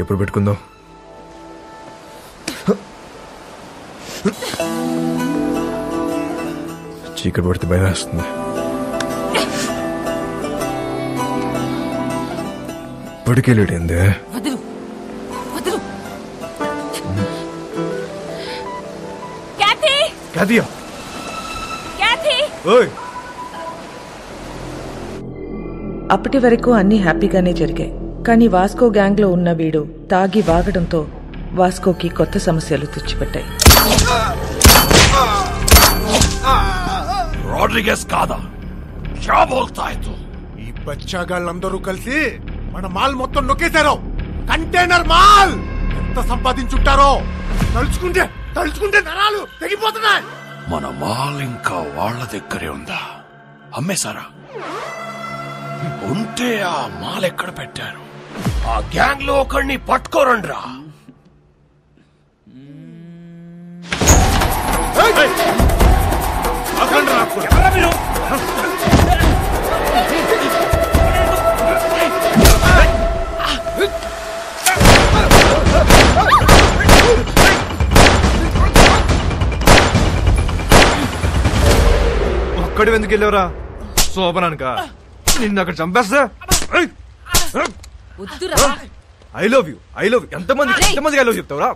ఎప్పుడు పెట్టుకుందాం? చీకటి పడితే భయం వేస్తుంది. పడికెళ్ళేటందే. అప్పటి వరకు అన్ని హ్యాపీగానే జరిగాయి. కానీ వాస్కో గ్యాంగ్ లో ఉన్న వీడు తాగి వాగడంతో వాస్కోకి కొత్త సమస్యలు తెచ్చిపెట్టాయి. రోడ్రిగేస్ కాదా? క్యా బోల్తా హై తు? ఈ బచ్చాగాళ్ళందరూ కలిసి మన మాల్ మొత్తం నొక్కేశారు. కంటైనర్ మాల్ ఎంత సంపాదించుంటారో తలుచుకుంటే నరాలు తెగిపోతున్నాయి. మన మాల్ ఇంకా వాళ్ళ దగ్గరే ఉందా? అమ్మేశారా? ఉంటే ఆ మాల్ ఎక్కడ పెట్టారు? ఆ గ్యాంగ్ లో ఒకడిని పట్టుకోరండ్రా. ఒక్క ఒక్కడి ఎందుకు వెళ్ళావురా శోభనానిక నిన్ను అక్కడ చంపేస్తా. ఐ లవ్ యూ ఎంతమందికి ఐ లవ్ చెప్తావురా?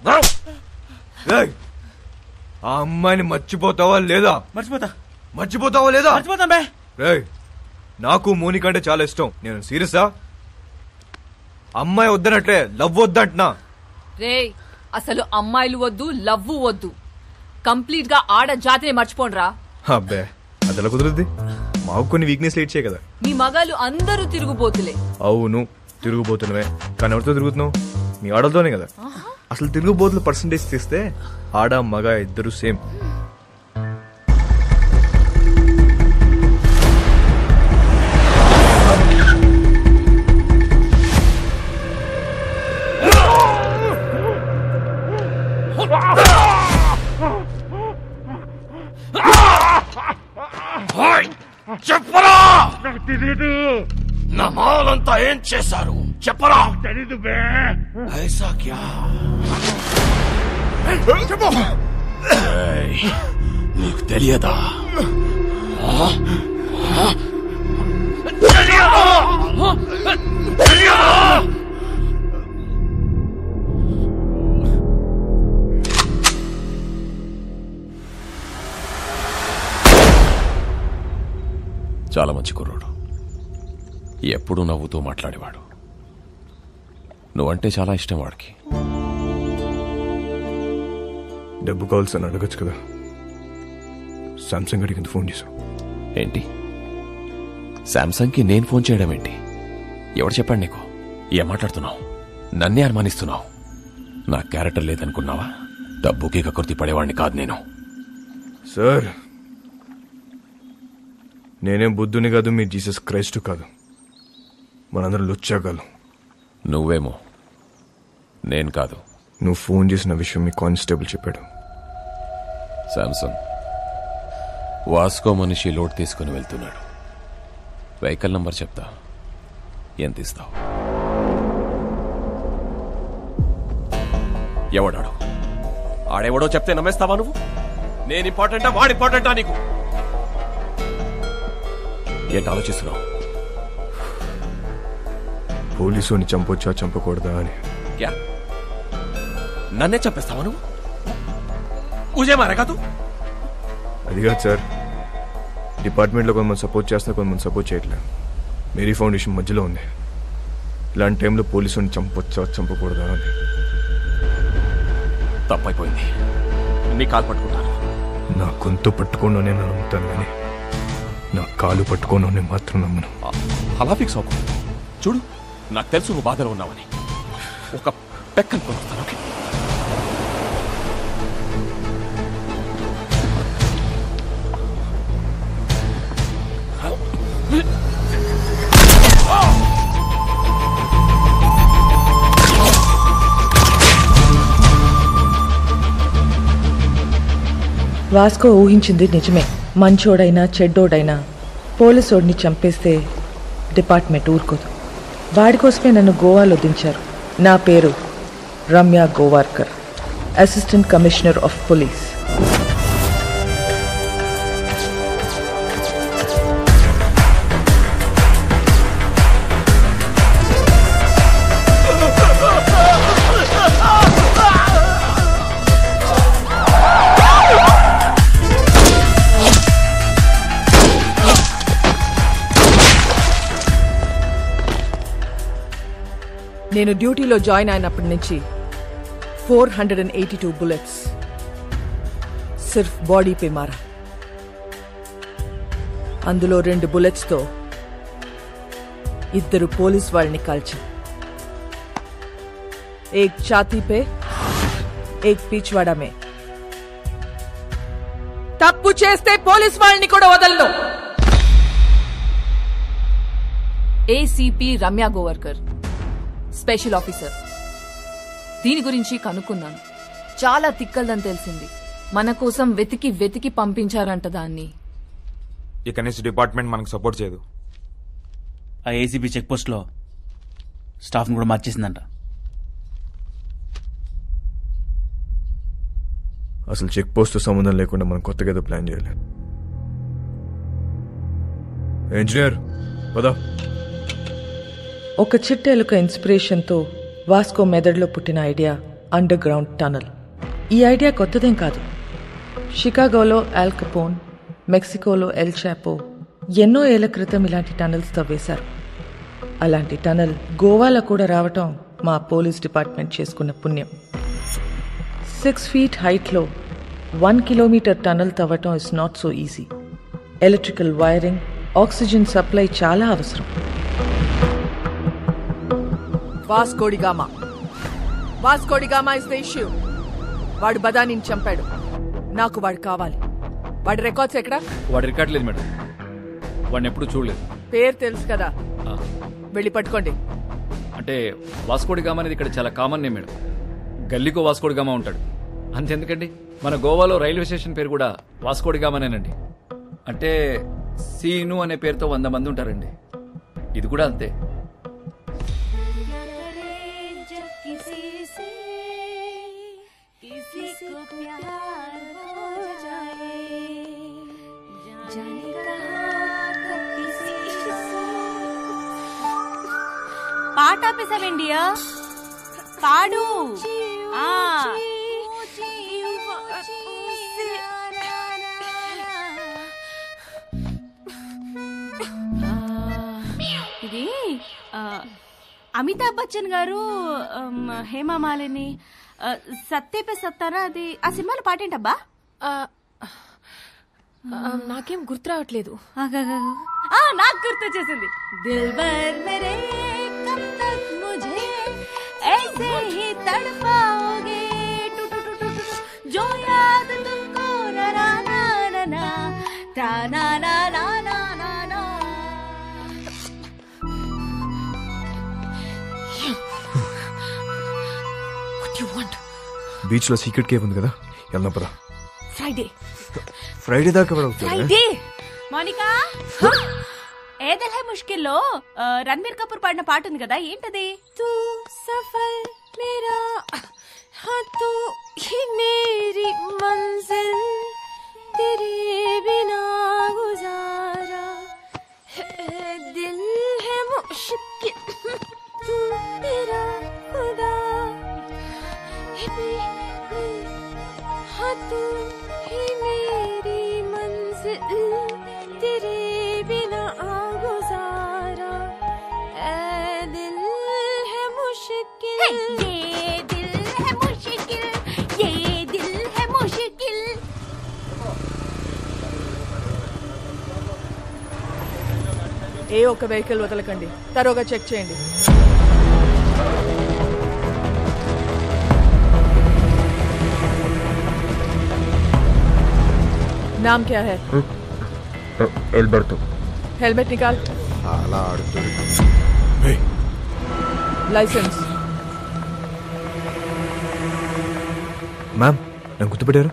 ఆ అమ్మాయిని మర్చిపోతావా లేదా? మర్చిపోతావా లేదా? నాకు మోనిక అంటే చాలా ఇష్టం. నేను సీరియసా? అమ్మాయి వద్దనట్లే లవ్ వద్దంటున్నా. రే అసలు అమ్మాయిలు వద్దు లవ్ వద్దు, కంప్లీట్ గా ఆడ జాతిని మర్చిపోండ్రా. అబ్బే అదెలా కుదురుద్ది? మాకు కొన్ని వీక్నెస్ లేట్ చేయ కదా. మీ మగాళ్ళు అందరూ తిరుగుబోతులే. అవును తిరుగుబోతున్నవే, కానీ ఎవరితో తిరుగుతున్నావు? మీ ఆడలతోనే కదా. అసలు తిరుగుబోతుల పర్సంటేజ్ తీస్తే ఆడ మగ ఇద్దరు సేమ్. చెప్పరా, నా మాలంతా ఏం చేశారు చెప్పరా? తెలీదు బే. ఐసా క్యా? చెప్పు. నీకు తెలియదా? చాలా మంచి కుర్రోడు, ఎప్పుడూ నవ్వుతూ మాట్లాడేవాడు. నువ్వంటే చాలా ఇష్టం వాడికి. డబ్బు కావాల్సి అడగచ్చు కదా. సామ్సంగ్ గడికి ఫోన్ చేశావు ఏంటి? శాంసంగ్కి నేను ఫోన్ చేయడం ఏంటి? ఎవరు చెప్పాడు నీకు? ఏం మాట్లాడుతున్నావు? నన్నే అనుమానిస్తున్నావు. నా క్యారెక్టర్ లేదనుకున్నావా? డబ్బుకి కకృతి పడేవాడిని కాదు నేను. సార్ నేనేం బుద్ధుని కాదు, మీ జీసస్ క్రైస్ట్ కాదు. మనందరం లుచ్చాగాలు. నువ్వేమో, నేను కాదు. నువ్వు ఫోన్ చేసిన విషయం మీ కానిస్టేబుల్ చెప్పాడు. శాంసంగ్ వాస్కో మనిషి లోడ్ తీసుకుని వెళ్తున్నాడు. వెహికల్ నంబర్ చెప్తా, ఎంత ఇస్తావు? ఎవడాడు? ఆడెవడో చెప్తే నమ్మేస్తావా నువ్వు? నేను ఇంపార్టెంటా వాడు ఇంపార్టెంటా నీకు? ఏంటి ఆలోచిస్తున్నావు? పోలీసుని చంపొచ్చా చంపకూడదా అని. నన్నే చంపేస్తావా నువ్వు? ఊజే మారా కాదు. అది కాదు సార్, డిపార్ట్మెంట్లో కొంతమంది సపోర్ట్ చేస్తున్నా, కొంతమంది సపోర్ట్ చేయట్లేదు. మేరీ ఫౌండేషన్ మధ్యలో ఉంది. ఇలాంటి టైంలో పోలీసుని చంపొచ్చా చంపకూడదా అని. తప్పైపోయింది. నీ కాలు పట్టుకుంటాను. నా గొంతు పట్టుకోను నేను నమ్ముతాను, కానీ నా కాలు పట్టుకోను నేను మాత్రం నమ్మను. అలా ఫిక్స్ అవ్వకు. చూడు, నాకు తెలుసు నువ్వు బాధలో ఉన్నావని. ఒక పెక్కను కొనుస్తాను. ఓకే? వాస్కో ఊహించింది నిజమే. మంచోడైనా చెడ్డోడైనా పోలీసోడిని చంపేస్తే డిపార్ట్మెంట్ ఊరుకోదు. వాడి కోసమే నన్ను గోవాలో దించారు. నా పేరు Ramya Gowarkar, assistant commissioner of police. నేను డ్యూటీలో జాయిన్ అయినప్పటి నుంచి 482 బుల్లెట్స్ సిర్ఫ్ బాడీ పే మారా. అందులో 2 బుల్లెట్స్తో 2 పోలీస్ వాళ్ళని కాల్చా. ఏక్ ఛాతీ పే, ఏక్ పీచ్వాడా మే. తప్పు చేస్తే పోలీస్ వాళ్ళని కూడా వదలను. ACP Ramya Gowarkar, special officer. దీని గురించి కనుక్కున్నాను. చాలా తిక్కల్దని తెలిసింది. మన కోసం వెతికి వెతికి పంపించారంట దాన్ని. ఇక నుంచి డిపార్ట్మెంట్ మనకు సపోర్ట్ చేయదు. ఆ ఏసీబీ చెక్ పోస్ట్ లో స్టాఫ్ కూడా మార్చేసిందంట. అసలు చెక్ పోస్ట్ సంబంధం లేకుండా మనం కొత్తగా ఏదో ప్లాన్ చేయాలి. ఇంజనీర్ పదా. ఒక చిట్టెలుక ఇన్స్పిరేషన్తో వాస్కో మెదడులో పుట్టిన ఐడియా అండర్ గ్రౌండ్ టనల్. ఈ ఐడియా కొత్తదేం కాదు. షికాగోలో ఆల్ కపోన్, మెక్సికోలో ఎల్ చాపో ఎన్నో ఏళ్ల క్రితం ఇలాంటి టనల్స్ తవ్వేశారు. అలాంటి టనల్ గోవాలో కూడా రావటం మా పోలీస్ డిపార్ట్మెంట్ చేసుకున్న పుణ్యం. 6 feet హైట్లో 1 kilometer టనల్ తవ్వటం is not so easy. Electrical wiring, oxygen supply చాలా అవసరం. Vasco da Gama is the issue. వాడు బదానిని చంపాడు. నాకు వాడు కావాలి. వాడి రికార్డ్స్ ఎక్కడా? వాడి రికార్డ్ లేదు మేడం. వాడిని ఎప్పుడు చూడలేదు. పేరు తెలుసు కదా, వెళ్ళి పట్టుకోండి. అంటే వాస్కోడిగామా అనేది ఇక్కడ చాలా కామన్ నేమ్ మేడం. గల్లీకో వాస్కోడిగామా ఉంటాడు. అంతెందుకండి, మన గోవాలో రైల్వే స్టేషన్ పేరు కూడా వాస్కోడిగామానేనండి. అంటే సీను అనే పేరుతో 100 మంది ఉంటారండి. ఇది కూడా అంతే. పాట ఆపేసావేండియా? పాడు. ఇది అమితాబ్ బచ్చన్ గారు, హేమమాలిని, సత్యపే సత్తారా, అది ఆ సినిమాలో పాటేంటబ్బా? నాకేం గుర్తు రావట్లేదు. నాకు గుర్తొచ్చేసింది. దిల్బర్ మేరే కబ్ తక్ ముझे ऐसे ही तड़पाओगे जो याद तुमको ना ना ना ना ता ना ना ना ना ना ना. What do you want? Beach లో సీక్రెట్ కేవ్ ఉంది కదా, వెళ్దాం పదా. ఫ్రైడే దాకా ఫ్రైడే. మోనికా, ఏ దిల్ హై ముష్కిల్లో రణబీర్ కపూర్ పాడిన పాట ఉంది కదా, ఏంటది? తూ సఫల్ మేరా తూ he Mary Manzil తెరే Bina గుజారా Dil high ముష్కిల్ తూ మేరా ఖుదా తూ హీ మేరీ మంజిల్ तेरे बिना गुजारा ऐ दिल है मुश्किल, ये दिल है मुश्किल, ये दिल है मुश्किल. ఏ ఒక్క వెహికల్ వదలకండి. తరోగా చెక్ చేయండి. नाम क्या है? एल्बर्टो. हेलमेट निकाल. అలా ఆడుతుంది. లైసెన్స్. మ్యామ్, నన్ను గుర్తుపెట్టారు?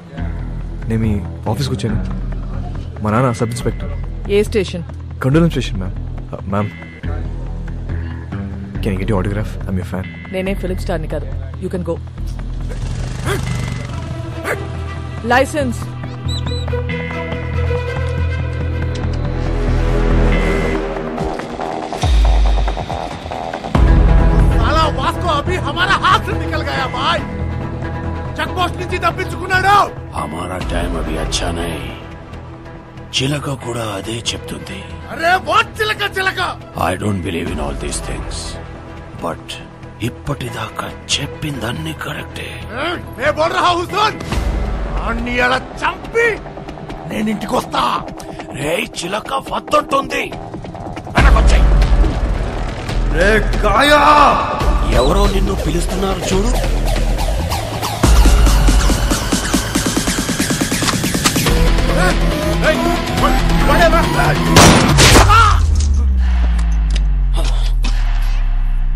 నేను మీ ఆఫీస్కి వచ్చాను. మా నాన్న సబ్ ఇన్స్పెక్టర్. ఏ station? Candolim station ma'am. Ma'am, can I get your autograph? I am your fan. నేనే ఫిలిం స్టార్ని కాదు. You can go. Licence. Vasco अभी हमारा हाथ से निकल गया भाई. चेक पोस्ट నుంచి తప్పించుకున్నాడు. हमारा टाइम अभी अच्छा नहीं. చిలక కూడా అదే చెప్తుంది. అరే వాట్ చిలక చిలక. I don't believe in all these things. But ఇప్పటిదాకా చెప్పిందన్నీ కరెక్టే. मैं बोल रहा हूँ सुन. అన్ని అలా చంపి నేను ఇంటికి వస్తా. రే చిలక వద్దంటుంది. వెనకొచ్చాయి. రే కాయా, ఎవరో నిన్ను పిలుస్తున్నారు చూడు.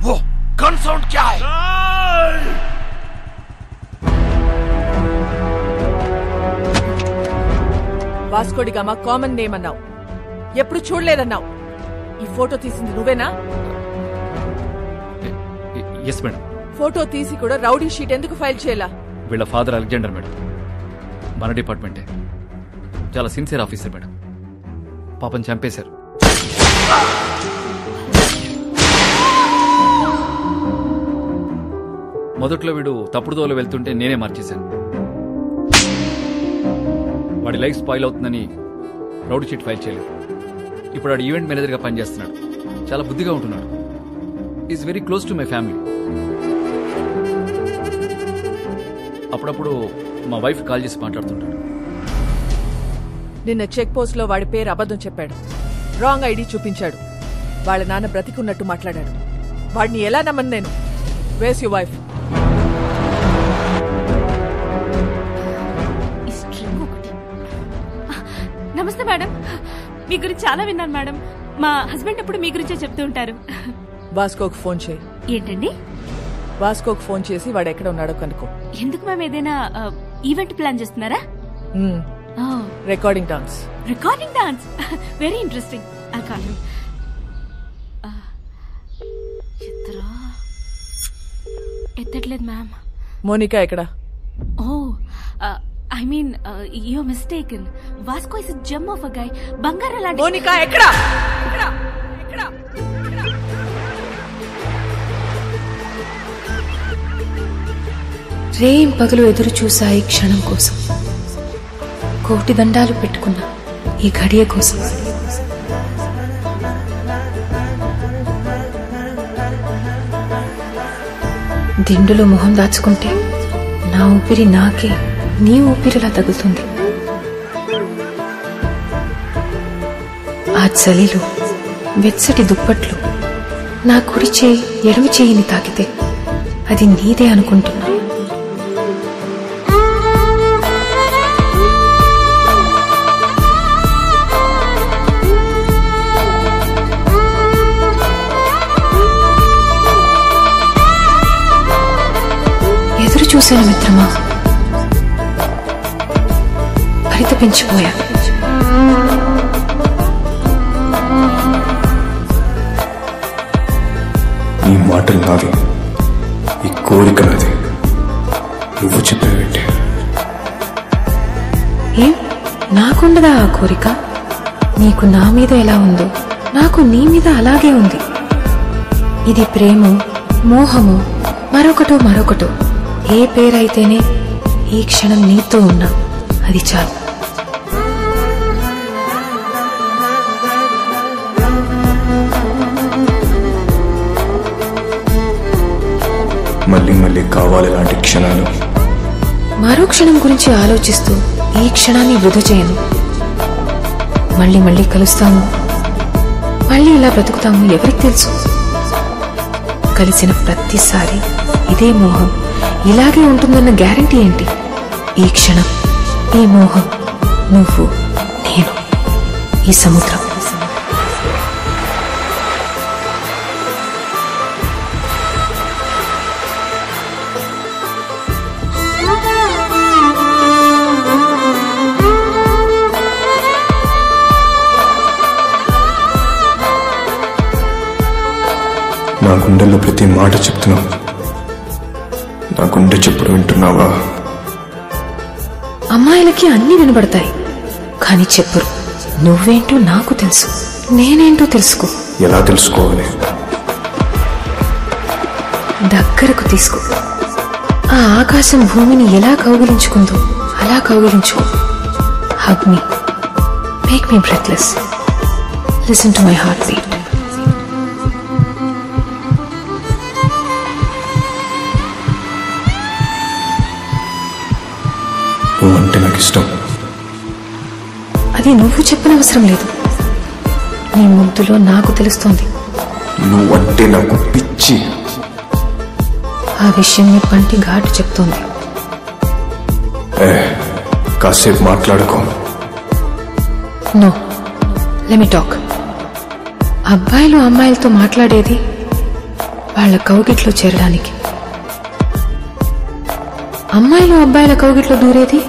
वो गन साउंड क्या है? వాస్కోడిగామా కామన్ నేమ్ అన్నావు, ఎప్పుడు చూడలేదన్నావు. ఈ ఫోటో తీసింది నువ్వేనా? Yes madam. ఫోటో తీసి కూడా రౌడీ షీట్ ఎందుకు ఫైల్ చేయాలా? వీళ్ళ ఫాదర్ అలెగ్జాండర్ మేడం. మన డిపార్ట్మెంటే. చాలా సిన్సియర్ ఆఫీసర్ మేడం. పాపం చంపేశారు. మొదట్లో వీడు తప్పుడు దోవలో వెళ్తుంటే నేనే మార్చేశాను. వాడి లైఫ్ స్పాయిల్ అవుతుందని రౌడీ షీట్ ఫైల్ చేయలేదు. ఇప్పుడు వాడు ఈవెంట్ మేనేజర్గా పనిచేస్తున్నాడు. చాలా బుద్ధిగా ఉంటున్నాడు. Is very close to my family. అప్పుడప్పుడు మా వైఫ్ కాల్ చేసి మాట్లాడుతుంటాడు. నిన్న చెక్ పోస్ట్ లో వాడి పేరు అబద్ధం చెప్పాడు. రాంగ్ ఐడి చూపించాడు. వాళ్ళ నాన్న బ్రతికున్నట్టు మాట్లాడాడు. వాడిని ఎలా నమ్మను నేను? వేస్ యు వైఫ్? నమస్తే మేడం. మీ గురించి చాలా విన్నాను మేడం. మా హస్బెండ్ ఎప్పుడు మీ గురించే చెప్తూ ఉంటారు. వాస్కోకు ఫోన్ చేయి. ఏంటండి? వాస్కోకు ఫోన్ చేసి వాడు ఎక్కడ ఉన్నాడో కనుక్కో. ఎందుకు మేము ఏదైనా ఈవెంట్ ప్లాన్ చేస్తున్నారా? Recording dance. Recording dance very interesting. ఎత్తట్లేదు మ్యామ్. మోనికా ఎక్కడ? Oh I mean you mistaken. Vasco is a gem of a guy. బంగారం లాంటి. మోనికా ఎక్కడ? రేం పగలు ఎదురు చూసా ఈ క్షణం కోసం. కోటి దండాలు పెట్టుకున్నా ఈ ఘడియ కోసం. దిండులో మొహం దాచుకుంటే నా ఊపిరి నాకే నీ ఊపిరిలా తగులుతుంది. ఆ చలిలో వెచ్చటి దుప్పట్లు నా కుడి చేయి ఎడమి చేయిని తాకితే అది నీదే అనుకుంటున్నా. ఎదురు చూశాను మిత్రమా, పరితపించిపోయా. ఈ మాటలు నావి, ఈ కోరిక నాది. నువ్వు చెప్పేవేంటి? ఏం నాకుండదా ఆ కోరిక? నీకు నా మీద ఎలా ఉందో నాకు నీ మీద అలాగే ఉంది. ఇది ప్రేమో మోహమో మరొకటో ఏ పేరైతేనే ఈ క్షణం నీతో ఉన్నా అది చాలు. మళ్ళీ మళ్ళీ కావాలి లాంటి క్షణాలు. మరో క్షణం గురించి ఆలోచిస్తూ ఈ క్షణాన్ని వృధా చేయను. మళ్ళీ మళ్ళీ కలుస్తాము, మళ్ళీ ఇలా బ్రతుకుతాము ఎవరికి తెలుసు. కలిసిన ప్రతిసారి ఇదే మోహం ఇలాగే ఉంటుందన్న గ్యారంటీ ఏంటి? ఈ క్షణం, ఈ మోహం, నువ్వు, నేను, ఈ సముద్రం. నా గుండెల్లో ప్రతి మాట చెప్తున్నావు. నా గుండె చెప్పుడు వింటున్నావా? అమ్మాయిలకి అన్ని వినబడతాయి, కానీ చెప్పరు. నువ్వేంటో నాకు తెలుసు, నేనేంటో తెలుసుకో. ఎలా తెలుసుకోవాలి? దగ్గరకు తీసుకో. ఆ ఆకాశం భూమిని ఎలా కౌగిలించుకుందో అలా కౌగిలించుకో. Hug me, make me breathless. Listen to my heartbeat. నువ్వంటే నాకు ఇష్టం. అది నువ్వు చెప్పనవసరం లేదు, నీ ముద్దులో నాకు తెలుస్తోంది. నువ్వంటే నాకు పిచ్చి. ఆ విషయం నీ పంటి ఘాటు చెప్తోంది. కాసేపు మాట్లాడుకో. No, let me talk. అబ్బాయిలు అమ్మాయిలతో మాట్లాడేది వాళ్ళ కౌగిట్లో చేరడానికి, అమ్మాయిలు అబ్బాయిల కౌగిట్లో దూరేది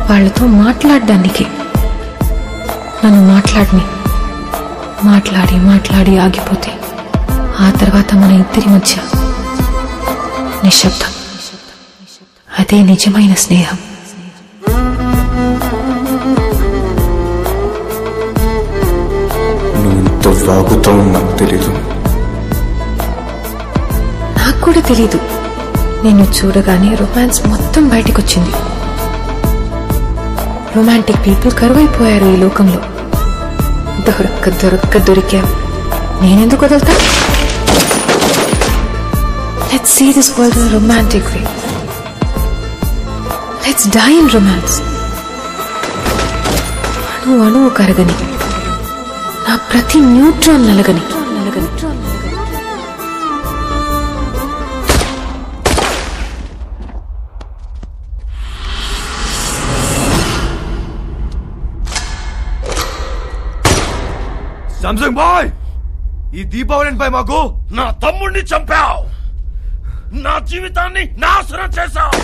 వాళ్లతో మాట్లాడడానికి. నన్ను మాట్లాడి ఆగిపోతే ఆ తర్వాత మన ఇద్దరి మధ్య నిశ్శబ్దం. అదే నిజమైన స్నేహం. నువ్వు ఇంత వాగుతావు నాకు తెలీదు. నాకు కూడా తెలీదు. నిన్ను చూడగానే రొమాన్స్ మొత్తం బయటకొచ్చింది. రొమాంటిక్ పీపుల్ కరువైపోయారు ఈ లోకంలో. దొరికావు. నేనెందుకు వదులుతా? Let's see this world in a romantic way. Let's die in romance. అణువు కరగని, నా ప్రతి న్యూట్రాన్ నలగని. సామ్సంగ్ బాయ్, ఈ దీపావళిపై మాకు నా తమ్ముడిని చంపావు, నా జీవితాన్ని నాశనం చేశావు,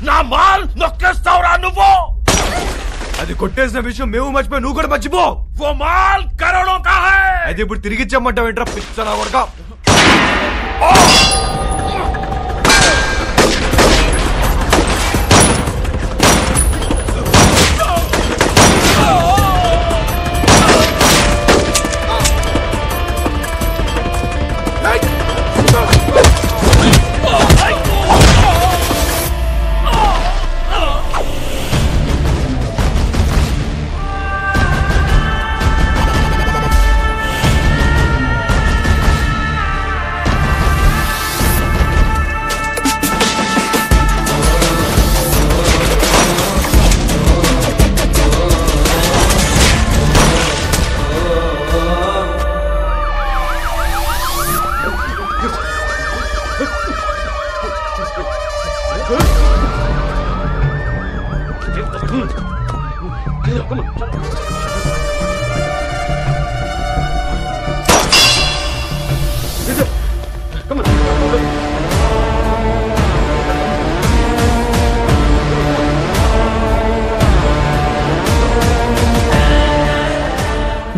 నా మాల్ నొక్కేస్తావురా నువ్వు. అది కొట్టేసిన విషయం మేము మర్చిపోయి నువ్వు కూడా మర్చిపో. वो माल करोड़ों का है. అయితే ఇప్పుడు తిరిగి ఇచ్చామంటావు ఏంట్రా పిచ్చనా కొడకా?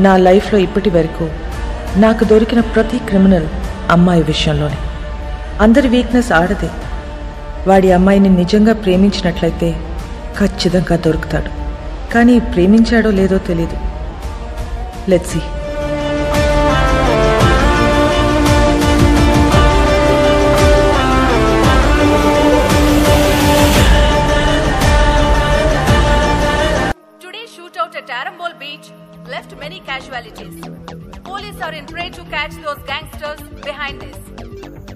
నా లైఫ్లో ఇప్పటి వరకు నాకు దొరికిన ప్రతి క్రిమినల్ అమ్మాయి విషయంలోనే. అందరి వీక్నెస్ ఆడదే. వాడి అమ్మాయిని నిజంగా ప్రేమించినట్లయితే ఖచ్చితంగా దొరుకుతాడు. కానీ ప్రేమించాడో లేదో తెలీదు. Let's see. Today's shootout at Arambol Beach left many casualties. Police are in prey to catch those gangsters behind this.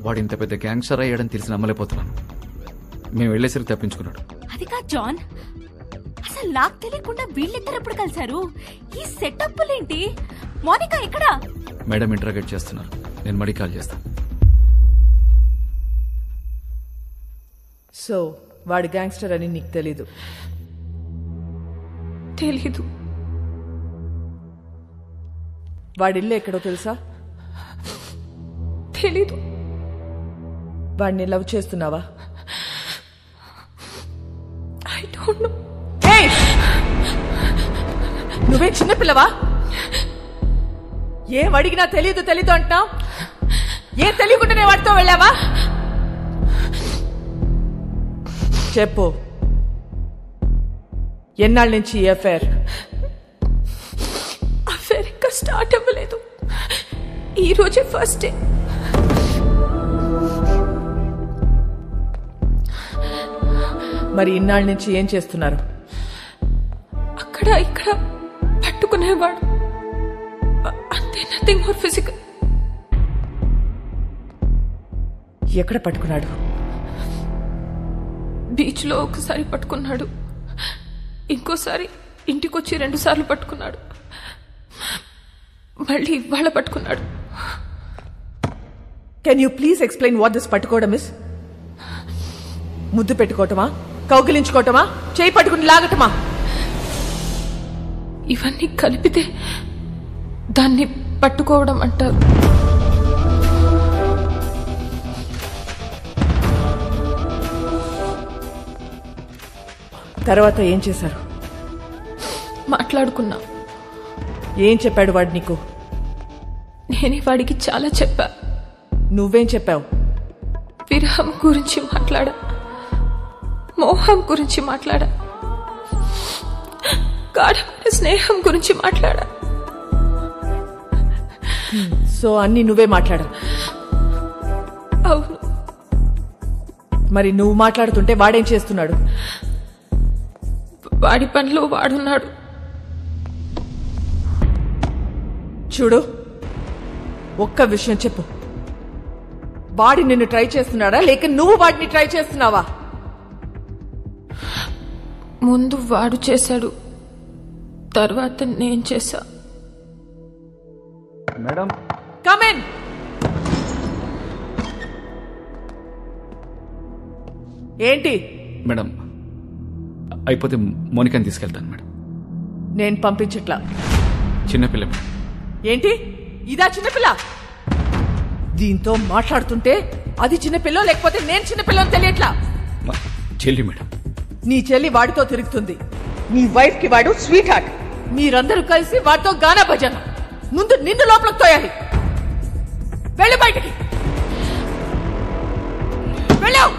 వాడు ఇంత పెద్ద గ్యాంగ్స్టర్ అయ్యాడని తెలిసి నమ్మలేకపోతున్నాను. మేము వెళ్ళేసరికి తప్పించుకున్నాడు. అది కాదు జాన్, అసలు నాకు తెలియకుండా వీళ్ళిద్దరు ఎప్పుడు కలిశారు? ఈ సెటప్లేంటి? మోనికా ఎక్కడా? మేడం ఇంటరాగేట్ చేస్తున్నారు. నేను మడి కాల్ చేస్తాను. సో వాడి గ్యాంగ్స్టర్ అని నీకు తెలీదు? తెలీదు. వాడిల్లు ఎక్కడో తెలుసా? తెలీదు. వాడిని లవ్ చేస్తున్నావా? I don't know. నువ్వే చిన్నపిల్లవా? ఏం అడిగినా తెలీదు తెలీదు అంటున్నావు. ఏం తెలియకుండానే వాడితో వెళ్ళావా? చెప్పు, ఎన్నాళ్ళ నుంచి ఈ అఫైర్ ఇంకా స్టార్ట్ అవ్వలేదు. ఈ రోజే ఫస్ట్ డే. మరి ఇన్నాళ్ళ నుంచి ఏం చేస్తున్నారు? అక్కడ ఇక్కడ పట్టుకునేవాడు అంతే, నథింగ్ మోర్ ఫిజికల్. ఎక్కడ పట్టుకున్నాడు? బీచ్ లో ఒకసారి పట్టుకున్నాడు, ఇంకోసారి ఇంటికొచ్చి 2 సార్లు పట్టుకున్నాడు, మళ్ళీ ఇవాళ పట్టుకున్నాడు. Can you please explain what this పట్టుకోవడం ఇస్? ముద్దు పెట్టుకోవటమా, కౌగిలించుకోవటమా, చేయి పట్టుకుని లాగటమా? ఇవన్నీ కలిపితే దాన్ని పట్టుకోవడం అంటారు. తర్వాత ఏం చేశారు? మాట్లాడుకున్నా. ఏం చెప్పాడు వాడు నీకు? నేనే వాడికి చాలా చెప్పా. నువ్వేం చెప్పావు? విరహం గురించి మాట్లాడా, మోహం గురించి మాట్లాడా, గాఢమైన స్నేహం గురించి మాట్లాడా. సో అన్ని నువ్వే మాట్లాడా? అవును. మరి నువ్వు మాట్లాడుతుంటే వాడేం చేస్తున్నాడు? వాడి పనిలో వాడున్నాడు. చూడు, ఒక్క విషయం చెప్పు. వాడి నిన్ను ట్రై చేస్తున్నాడా లేక నువ్వు వాడిని ట్రై చేస్తున్నావా? ముందు వాడు చేశాడు, తర్వాత నేను చేశా. Madam, come in. ఏంటి? మేడం, అయిపోతే మోనికాని తీసుకెళ్తాను మేడం. నేను పంపించట్లా. చిన్నపిల్ల. ఏంటి ఇదా చిన్నపిల్ల? దీంతో మాట్లాడుతుంటే అది చిన్నపిల్ల లేకపోతే నేను చిన్నపిల్లని తెలియట్లా. చెల్లి మేడం. నీ చెల్లి వాడితో తిరుగుతుంది. నీ వైఫ్ కి వాడు స్వీట్ హార్ట్. మీరందరూ కలిసి వాడితో గానా భజన. ముందు నిన్ను లోపలికి తోయాలి. వెళ్ళి బయటికి వెళ్ళావు.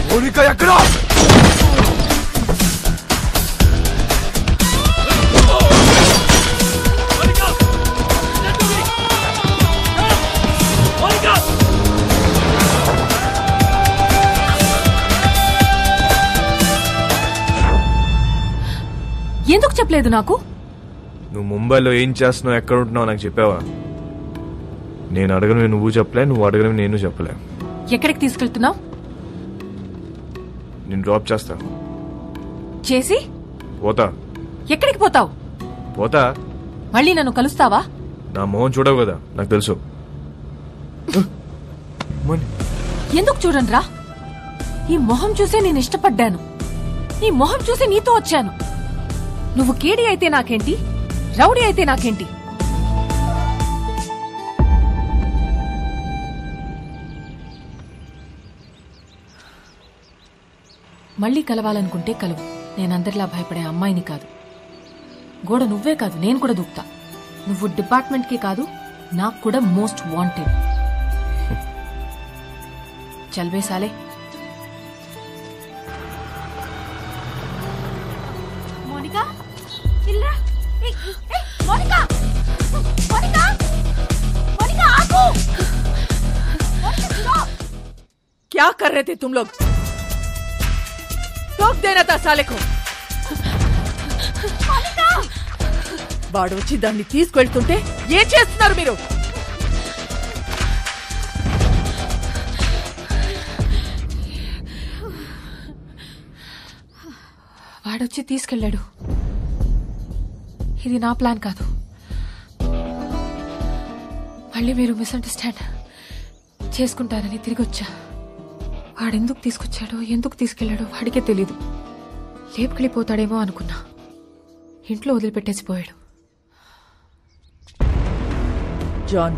మోనికా ఎక్కడా? ఎందుకు చెప్పలేదు నాకు? నువ్వు ముంబైలో ఏం చేస్తున్నావు, ఎక్కడ ఉంటున్నావు నాకు చెప్పావా? నేను అడగను నువ్వు చెప్పలే, నువ్వు అడగను నేను చెప్పలే. ఎక్కడికి తీసుకెళ్తున్నావు? నేను డ్రాప్ చేస్తా. చేసి పోతా. ఎక్కడికి పోతావు? పోతా. మళ్ళీ నన్ను కలుస్తావా? నా మొహం చూడవు కదా, నాకు తెలుసు. ఎందుకు చూడనురా? ఈ మొహం చూసే నేను ఇష్టపడ్డాను. ఈ మొహం చూసి నీతో వచ్చాను. నువ్వు కేడి అయితే నాకేంటి, రౌడీ అయితే నాకేంటి? మళ్ళీ కలవాలనుకుంటే కలువు. నేనందరిలా భయపడే అమ్మాయిని కాదు. గోడ నువ్వే కాదు, నేను కూడా దూకుతా. నువ్వు డిపార్ట్మెంట్కి కాదు, నాకు కూడా మోస్ట్ వాంటెడ్. చల్వే సాలే. మోనికా ఇల్లా. మోనికా మోనికా మోనికా ఆగు. क्या कर रहे थे तुम लोग? टोक देना था साले को. వాడు వచ్చి దాన్ని తీసుకెళ్తుంటే ఏం చేస్తున్నారు మీరు? వాడొచ్చి తీసుకెళ్ళాడు. ఇది నా ప్లాన్ కాదు. మళ్ళీ మీరు మిస్అండర్స్టాండ్ చేసుకుంటారని తిరిగి వచ్చా. వాడెందుకు తీసుకొచ్చాడో, ఎందుకు తీసుకెళ్లాడో వాడికే తెలీదు. లేపుకెళ్ళిపోతాడేమో అనుకున్నా. ఇంట్లో వదిలిపెట్టేసిపోయాడు. జాన్,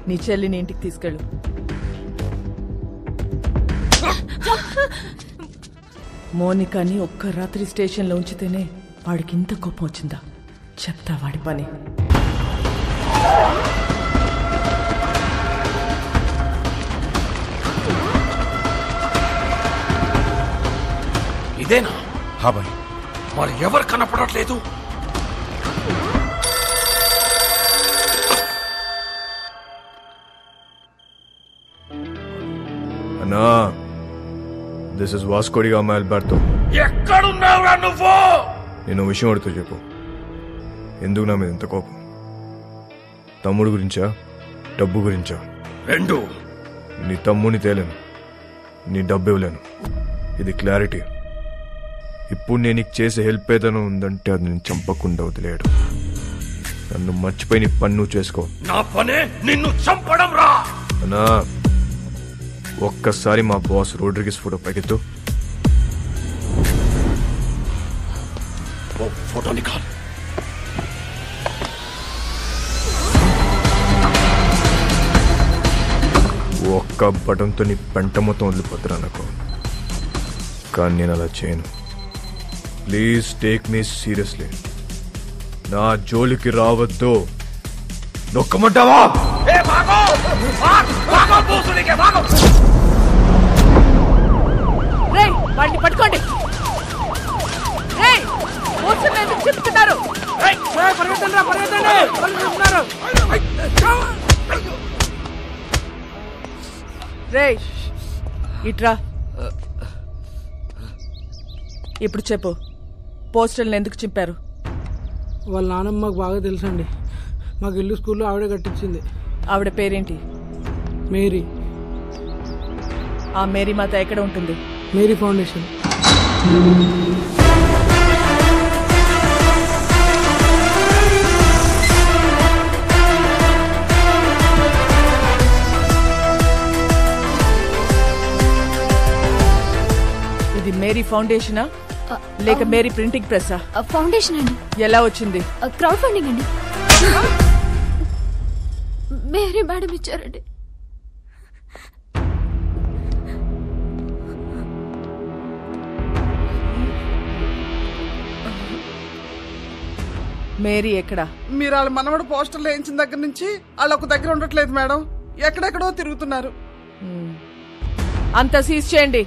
నీ చెల్లిని ఇంటికి తీసుకెళ్ళు. మోనికాని ఒక్క రాత్రి స్టేషన్లో ఉంచితేనే వాడికి ఇంత కోపం వచ్చిందా? చెప్తా వాడి పని. ఇదేనా? హా భాయ్. మరి ఎవరు కనపడట్లేదు? అన్నా, this is Vasco da Gama Alberto. ఎక్కడున్నావురా నువ్వు? నేను విషయం అడుగుతూ చెప్పు. ఎందుకు నా మీద ఎంత కోపం? తమ్ముడు గురించా, డబ్బు గురించా? రెండు. నీ తమ్ముని తేలేను, నీ డబ్బు ఇవ్వలేను. ఇది క్లారిటీ. ఇప్పుడు నేను నీకు చేసే హెల్ప్ ఏదైనా ఉందంటే అది నేను చంపకుండా వదిలేయడు. నన్ను మర్చిపోయి నీ పని నువ్వు చేసుకో. నా పనే నిన్ను చంపడం రా. అన్నా, ఒక్కసారి మా బాస్ రోడ్రిగిస్ ఫోటో పైకెత్తు. ఫోటో నికాల్. ఒక్క బటన్తో నీ పెంట మొత్తం వదిలిపోతురా నాకు. కానీ నేను అలా చేయను. Please take me seriously. నా జోలికి రావద్దు. నొక్కమంటావా? వాడిని పట్టుకోండి. చెప్తున్నారు రే ఇట్రా. ఇప్పుడు చెప్పు, పోస్టర్లను ఎందుకు చింపారు? వాళ్ళ నాన్నమ్మ మాకు బాగా తెలుసండి. మాకు ఇల్లు స్కూల్లో ఆవిడ కట్టించింది. ఆవిడ పేరేంటి? మేరీ. ఆ మేరీ మాత ఎక్కడ ఉంటుంది? Mary foundation. ఇది మేరీ ఫౌండేషనా లేక మేరీ ప్రింటింగ్ ప్రెస్సా? ఫౌండేషన్ అండి. ఎలా వచ్చింది? క్రౌడ్ ఫండింగ్ అండి. మేరీ మేడం ఇచ్చారండి. మేరీ ఎక్కడా? మీరు వాళ్ళ మనవడు పోస్టర్లు వేయించిన దగ్గర నుంచి వాళ్ళు ఒక దగ్గర ఉండట్లేదు మేడం. ఎక్కడెక్కడో తిరుగుతున్నారు. అంతా సీజ్ చేయండి.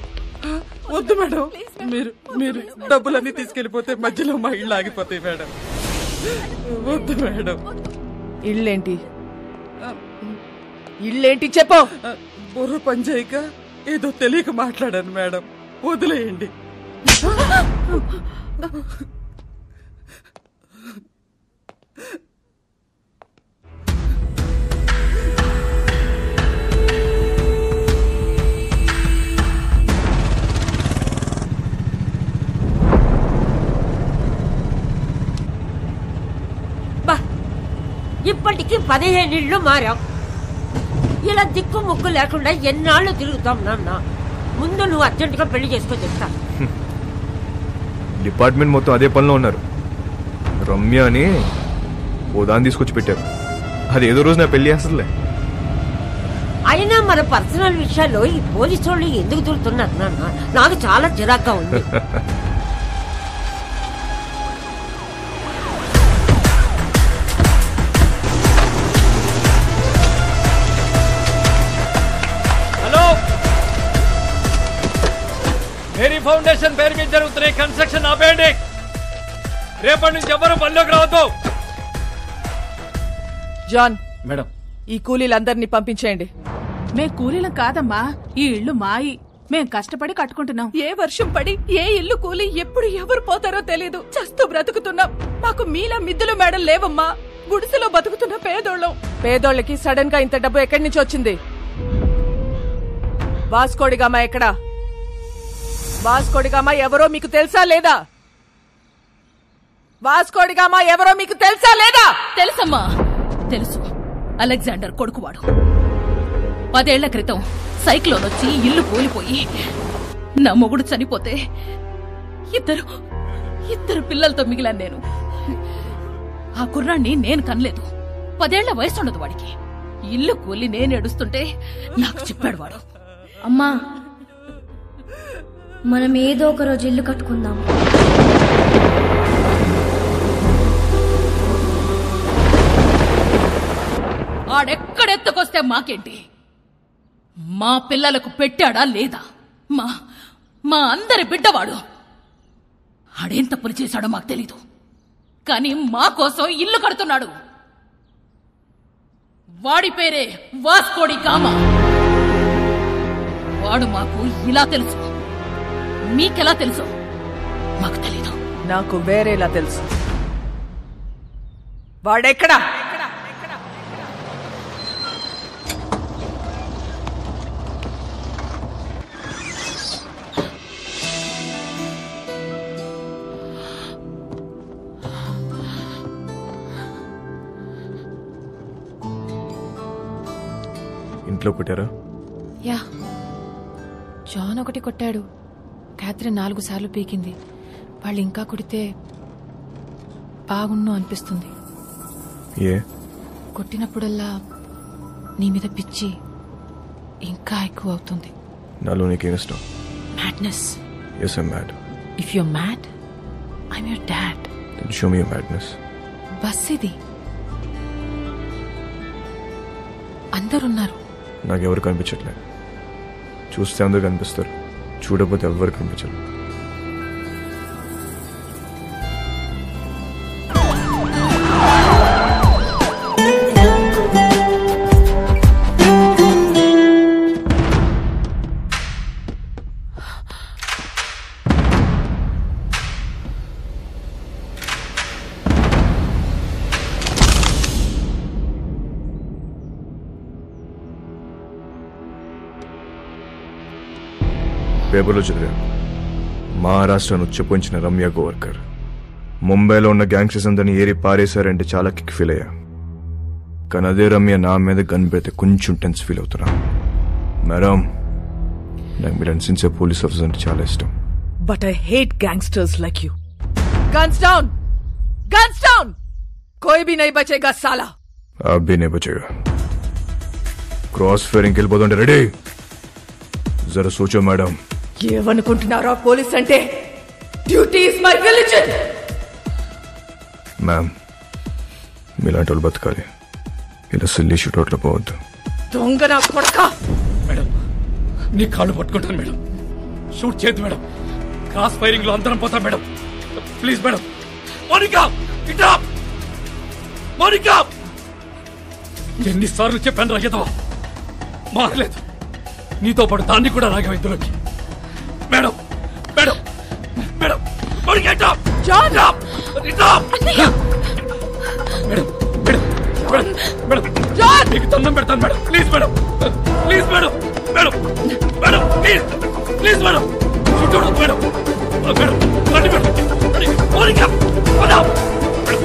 వద్దు మేడం, మీరు మీరు డబ్బులన్నీ తీసుకెళ్లిపోతే మధ్యలో మా ఇళ్ళు ఆగిపోతాయి మేడం. వద్దు మేడం. ఇళ్ళేంటి? ఇళ్ళేంటి చెప్పు. బుర్ర పనిచేయక ఏదో తెలియక మాట్లాడాను మేడం. వదిలేయండి. ఇప్పటికి 15 ఇళ్ళు మారాం. ఇలా దిక్కు ముక్కు లేకుండా ఎన్నాళ్ళు తిరుగుతాం నాన్న. ముందు నువ్వు అర్జెంటుగా పెళ్లి చేసుకో చెప్తా. డిపార్ట్మెంట్ మొత్తం అదే పనిలో ఉన్నారు. రమ్య అని ఓ దాన్ని తీసుకొచ్చి పెట్టారు. అది ఏదో రోజు నా పెళ్లి చేస్తుందిలే. అయినా మన పర్సనల్ విషయాల్లో ఈ పోలీసు వాళ్ళు ఎందుకు తిరుగుతున్నారు నాన్న? నాకు చాలా చిరాగ్గా ఉంది. మేరీ ఫౌండేషన్ పేరు మీద జరుగుతున్న కన్స్ట్రక్షన్ ఆపేయండి. రేపటి నుంచి ఎవరు పనిలోకి రావద్దు. జాన్ మేడం, ఈ కూలీలందరినీ పంపించేయండి. మేం కూలీలం కాదమ్మా, ఈ ఇల్లు మాయి. మేం కష్టపడి కట్టుకుంటున్నాం. ఏ వర్షం పడి ఏ ఇల్లు కూలి ఎప్పుడు ఎవరు పోతారో తెలీదు. చస్తూ బ్రతుకుతున్నాం. మాకు మీలా మిద్దులు మేడం లేవమ్మా. గుడిసెలో బతుకుతున్న పేదోళ్ళం. పేదోళ్ళకి సడన్ గా ఇంత డబ్బు ఎక్కడి నుంచి వచ్చింది? వాస్కోడిగామా ఎక్కడా? వాస్కోడిగామా ఎవరో మీకు తెలుసా లేదా? వాస్కోడిగామా ఎవరో మీకు తెలుసా లేదా? తెలుసమ్మా, తెలుసు. అలెగ్జాండర్ కొడుకువాడు. 10 ఏళ్ల క్రితం సైక్లోన్ వచ్చి ఇల్లు కూలిపోయి నా మొగుడు చనిపోతే ఇద్దరు పిల్లలతో మిగిలాను నేను. ఆ కుర్రాన్ని నేను కనలేదు. 10 ఏళ్ల వయసు ఉండదు వాడికి. ఇల్లు కూలి నేను ఏడుస్తుంటే నాకు చెప్పాడు వాడు, అమ్మా మనం ఏదో ఒక రోజు ఇల్లు కట్టుకుందాం. ఆడెక్కడెత్తుకొస్తే మాకేంటి? మా పిల్లలకు పెట్టాడా లేదా? మా అందరి బిడ్డవాడు. ఆడేం తప్పులు చేశాడో మాకు తెలీదు, కానీ మా కోసం ఇల్లు కడుతున్నాడు. వాడి పేరే వాస్కోడి గామా. వాడు మాకు ఇలా తెలుసు. మీకెలా తెలుసు? మాకు తెలీదు. నాకు వేరేలా తెలుసు. వాడెక్కడా? ఇంట్లో పెట్టారా? యా, జాన్ ఒకటి కొట్టాడు, క్యాథరిన్ 4 సార్లు పీకింది. వాళ్ళు ఇంకా కొడితే బాగుండు అనిపిస్తుంది. కొట్టినప్పుడల్లా నీ మీద పిచ్చి ఇంకా ఎక్కువ అవుతుంది. నాలో నీకేం ఇష్టం? Madness. Yes, I'm mad. If you're mad, I'm your dad. Then show me your madness. Bus ఇది. అందరున్నారు. నాకెవరు కనిపించట్లేదు. చూస్తే అందరు కనిపిస్తారు, చూడకపోతే ఎవరు కనిపించరు. పేపర్లో చదివా, మహారాష్ట్రను ఉచ్చపోయించిన రమ్య గోవర్కర్ ముంబైలో ఉన్న గ్యాంగ్స్టర్స్ అందరినీ ఏరి పారేశారంటే చాలా కిక్ ఫీల్ అయ్యా. కానీ అదే రమ్య నా మీద గన్ పెడితే కొంచెం టెన్స్ ఫీల్ అవుతున్నా. మేడం, నాకు మీరు సిన్సియర్ పోలీస్ ఆఫీసర్ అంటే చాలా ఇష్టం. But I hate gangsters like you. Guns down! Guns down! कोई भी नहीं बचेगा साला. आप भी नहीं बचेगा. क्रॉस फायरिंग వెళ్ళిపోతుంటే రెడీ. జరా సోచో మేడం. ఏమనుకుంటున్నారా పోలీస్ అంటే? Duty is my religion. Ma'am, మీలాంటి వాళ్ళు బతకాలి, ఇలా సిల్లీ షూట్అవుట్లో పోవద్దు. దొంగ నా కొడక. మేడం, నీ కాళ్ళు పట్టుకుంటాను మేడం. షూట్ చేయద్దు మేడం. క్రాస్ ఫైరింగ్ లో అందరం పోతాం మేడం. Please madam. మోనికా, ఇట్రా. మోనికా, ఎన్నిసార్లు చెప్పాను రాగేదవా, మారలేదు. నీతో పాటు దాన్ని కూడా రాగా ఇందులోకి. మేడం, మేడం, మేడం, మోనికా ఇట్రా. ఇట్రా. మేడం, మేడం, మేడం, మేడం, నీకు దండం పెడతాను madam. Please madam, please madam, madam, madam, please, please madam. చూడదు మేడం, మేడం, రండి madam. Monica, madam, please.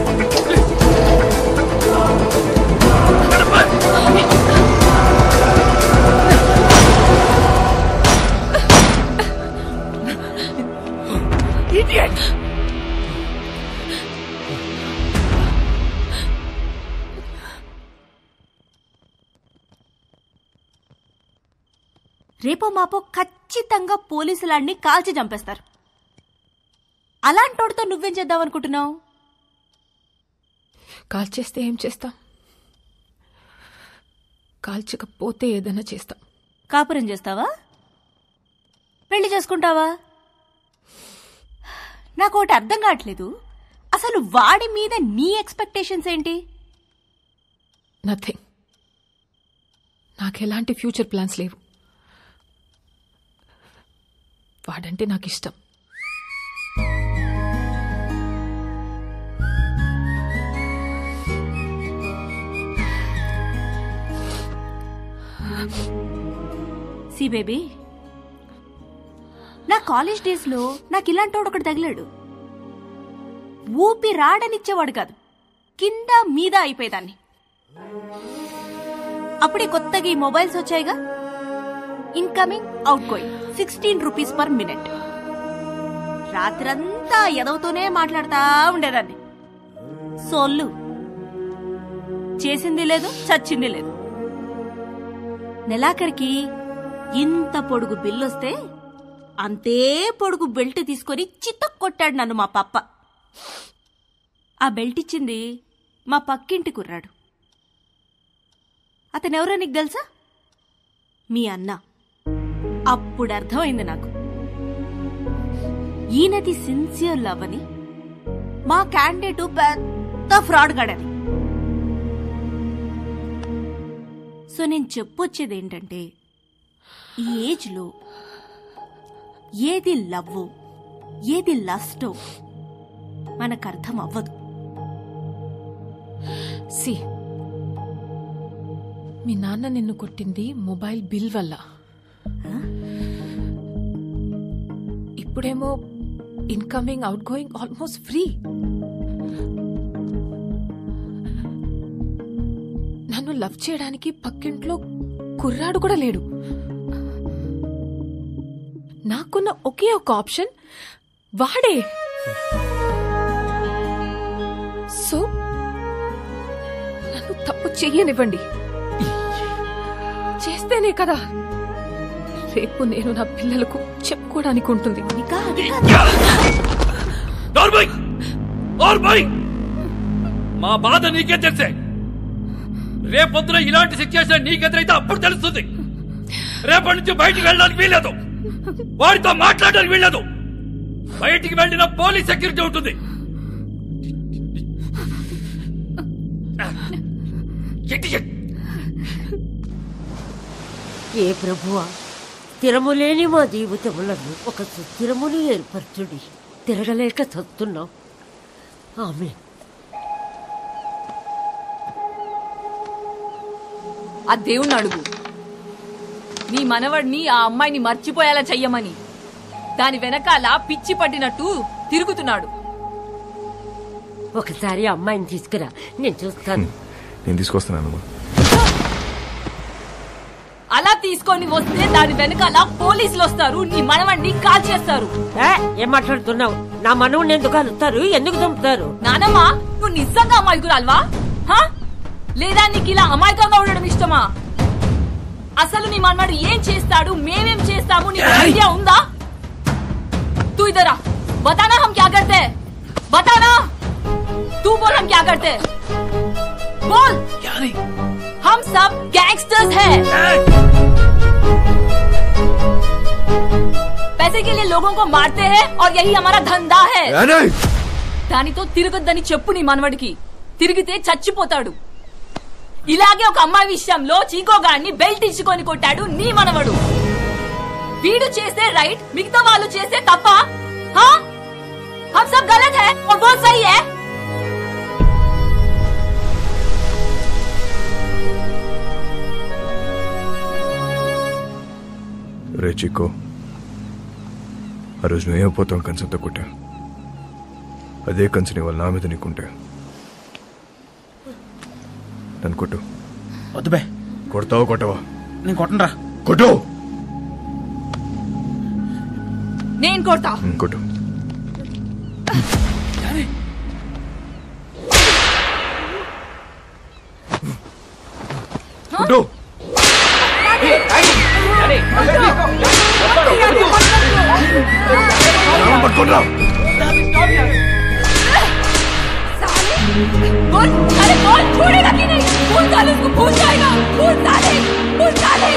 Idiot! రేపో మాపో ఖచ్చితంగా పోలీసులాడిని కాల్చి చంపేస్తారు. అలాంటోడితో నువ్వేం చేద్దామనుకుంటున్నావు? కాల్చేస్తే ఏం చేస్తాం? కాల్చకపోతే ఏదైనా చేస్తాం. కాపురం చేస్తావా? పెళ్లి చేసుకుంటావా? నాకు ఒకటి అర్థం కావట్లేదు, అసలు వాడి మీద నీ ఎక్స్పెక్టేషన్స్ ఏంటి? నథింగ్. నాకెలాంటి ఫ్యూచర్ ప్లాన్స్ లేవు. వాడంటే నాకు ఇష్టం. సి బేబీ, నా కాలేజ్ డేస్ లో నాకు ఇలాంటోడు ఒకటి తగిలాడు. ఊపి రాడనిచ్చేవాడు కాదు, కింద మీద అయిపోయేదాన్ని. అప్పుడే కొత్తగా ఈ మొబైల్స్ వచ్చాయిగా, incoming outgoing 16 rupees per minute. రాత్రంతా ఎదవుతూనే మాట్లాడుతా ఉండేదాన్ని. సోళ్ళు చేసింది లేదు, చచ్చింది లేదు. నెలాఖరికి ఇంత పొడుగు బిల్లొస్తే అంతే పొడుగు బెల్ట్ తీసుకొని చితక్ కొట్టాడు నన్ను మా పప్ప. ఆ బెల్ట్ ఇచ్చింది మా పక్కింటి కుర్రాడు. అతనెవరో నీకు తెలుసా? మీ అన్న. అప్పుడు అర్థమైంది నాకు, ఈయనది సిన్సియర్ లవ్ అని, మా క్యాండిడేట్ పెద్ద ఫ్రాడ్ గాడని. సో నేను చెప్పొచ్చేది ఏంటంటే, ఈ ఏజ్లో ఏది లవ్వో ఏది లస్టో మనకు అర్థం అవ్వదు. సి, మీ నాన్న నిన్ను కొట్టింది మొబైల్ బిల్ వల్ల. ఇప్పుడేమో incoming out going almost free. నన్ను లవ్ చేయడానికి పక్కింట్లో కుర్రాడు కూడా లేడు. నాకున్న ఒకే ఒక ఆప్షన్ వాడే. సో నన్ను తప్పు చెయ్యనివ్వండి. చేస్తేనే కదా రేపు నేను నా పిల్లలకు చెప్పుకోవడానికి ఉంటుంది. మా బాధ నీకే తెలిసే. రేపొద్దున ఇలాంటి సిచ్యువేషన్ నీకెదురైతే అప్పుడు తెలుస్తుంది. రేపటి నుంచి బయటికి వెళ్ళడానికి వీల్లేదు, వాడితో మాట్లాడడానికి వీల్లేదు. బయటికి వెళ్ళిన పోలీస్ సెక్యూరిటీ ఉంటుంది. ఏ ప్రభువా, స్థిరము లేని మా జీవితములను ఒక సుస్థిరమును ఏర్పరచుడి. తిరగలేక చస్తున్నాం. ఆమేన్. ఆ దేవుణ్ణి అడుగు, నీ మనవడిని ఆ అమ్మాయిని మర్చిపోయేలా చెయ్యమని. దాని వెనకాల పిచ్చి పట్టినట్టు తిరుగుతున్నాడు. ఒకసారి అమ్మాయిని తీసుకురా, నేను చూస్తాను. నేను తీసుకొస్తున్నాను. అలా తీసుకొని వస్తే దాని వెనకాల పోలీసులు వస్తారు, నీ మనవడిని కాల్ చేస్తారు. ఏం మాట్లాడుతున్నావు? నా మనవుని ఎందుకు కలుస్తారు? ఎందుకు చంపుతారు? నానమ్మా, నువ్వు నిజంగా అమాయకురాల్వా? లేదా నీకు ఇలా అమాయకంగా ఉండడం ఇష్టమా? అసలు నీ మనవాడు ఏం చేస్తాడు, మేమేం చేస్తాము, నీకు ఐడియా ఉందా? तू इधर आ, बताना हम क्या करते हैं, बताना. तू बोल हम क्या करते हैं, बोल. क्या नहीं, हम सब गैंगस्टर्स हैं. पैसे के लिए लोगों को मारते हैं और यही हमारा धंधा है. దానితో తిరగొద్దని చెప్పు నీ మనవడికి. తిరిగితే చచ్చిపోతాడు. ఇలాగే ఒక అమ్మాయి విషయంలో చీకోగాన్ని బెల్ట్ ఇచ్చుకొని కొట్టాడు నీ మనవడు. వీడు చేస్తే రైట్, మిగతా వాళ్ళు చేస్తే తప్ప? हम सब गलत है और वो सही है. రే చిక్కో, ఆ రోజు నువ్వేమైపోతావు కంచంతో కొట్టా. అదే కంచని వాళ్ళు నా మీద నీకుంటే నన్ను కొట్టు. వద్దు బే. కొడతావా కొట్టవా? నేను కొట్టనరా. కొట్టు. నేను కొడతా. కొట్టు. కొట్టు. పట్టుకోండి. बोल, अरे बोल, छोड़ेगा कि नहीं? भूल जाले, उसको भूल जाएगा. भूल जाले, भूल जाले,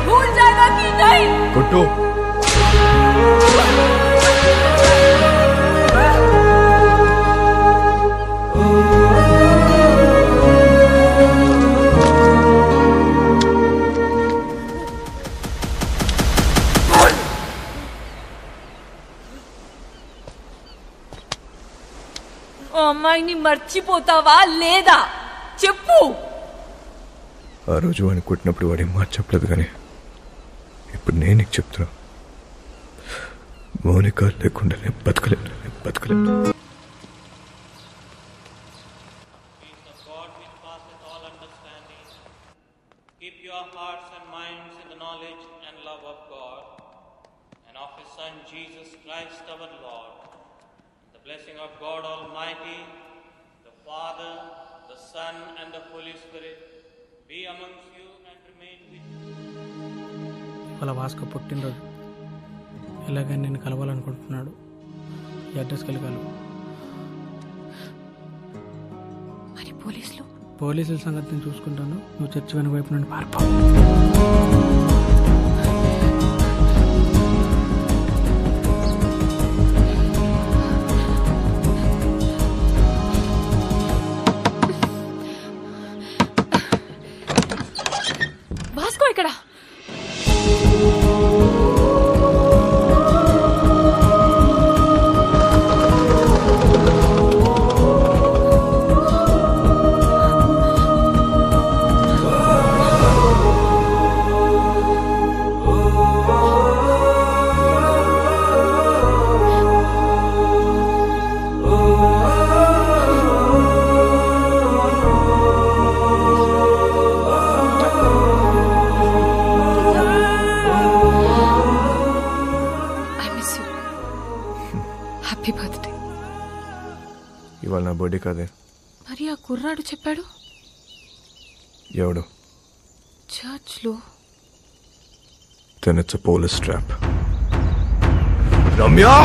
भूल जाएगा कि नहीं? कुट्टू. అమ్మాయిని మర్చిపోతావా లేదా చెప్పు. ఆ రోజు వాడిని కొట్టినప్పుడు వాడేం మాట చెప్పలేదు, కానీ ఇప్పుడు నేను నీకు చెప్తున్నా, మౌనిక లేకుండా నేను బతకలేను. Keep your hearts and minds in the knowledge and love of God and of His Son Jesus Christ our Lord. The blessing of God Almighty, the Father, the Son and the Holy Spirit be amongst you and remain with you. వాళ్ళ Vasco పుట్టినరోజు ఎలాగైనా నేను కలవాలనుకుంటున్నాడు. ఈ అడ్రస్కి వెళ్ళి కలవు. మరి పోలీసుల సంగతి నేను చూసుకుంటాను. నువ్వు చర్చి వెనక వైపు నుండి పారిపో. వాస్కో ఇక్కడ. ఇవాళ నా బర్త్డే కాదే. మరి ఆ కుర్రాడు చెప్పాడు ఎవడు? చర్చ్లో. Then it's a police trap. Ramya!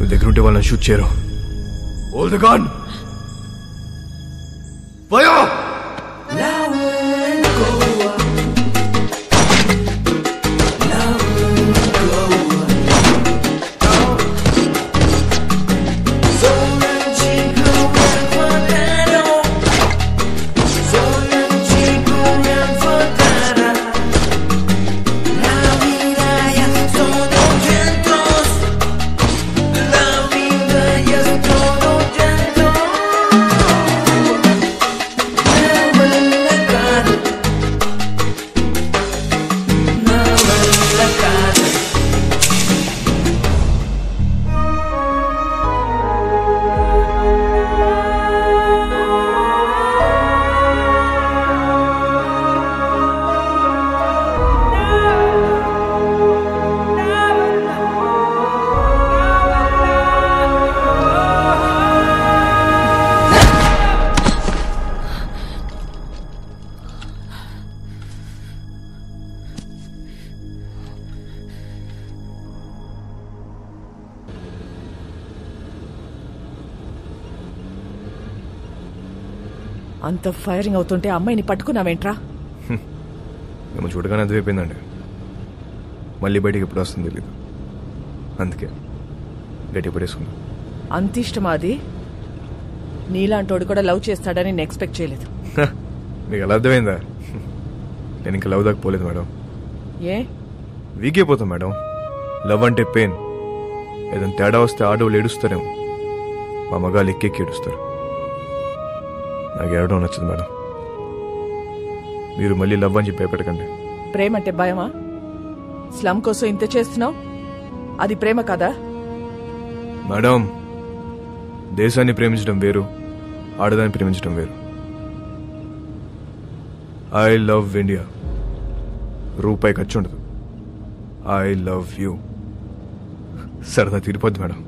దగ్గర ఉంటే వాళ్ళని షూట్ చేయరు. Hold the gun! Fire! అంత ఫైరింగ్ అవుతుంటే అమ్మాయిని పట్టుకున్నావేంట్రా? మేము చూడగానే అదివైపోయిందండి. మళ్ళీ బయటికి ఎప్పుడు వస్తుంది తెలీదు. అందుకే గట్టి పడేసుకున్నాం. అంత ఇష్టమా అది? నీలాంటోడు కూడా లవ్ చేస్తాడని నేను ఎక్స్పెక్ట్ చేయలేదు. మీకు ఎలా అర్థమైందా? నేను ఇంకా లవ్ దాకా పోలేదు మేడం. ఏ వీక్ అయిపోతాం మేడం. లవ్ అంటే పెయిన్. ఏదైనా తేడా వస్తే ఆడవాళ్ళు ఏడుస్తారేమో, మా మగాళ్ళు ఎక్కెక్కి ఏడుస్తారు. నాకు ఏడవడం నచ్చదు మేడం. మీరు మళ్ళీ లవ్ అని చెప్పి భయపెట్టకండి. ప్రేమ అంటే భయమా? స్లమ్ కోసం ఇంత చేస్తున్నావు, అది ప్రేమ కదా? మేడం, దేశాన్ని ప్రేమించడం వేరు, ఆడదాన్ని ప్రేమించడం వేరు. I love India. రూపాయి ఖర్చు ఉండదు. I love you. సరదా తీరిపోద్ది మేడం.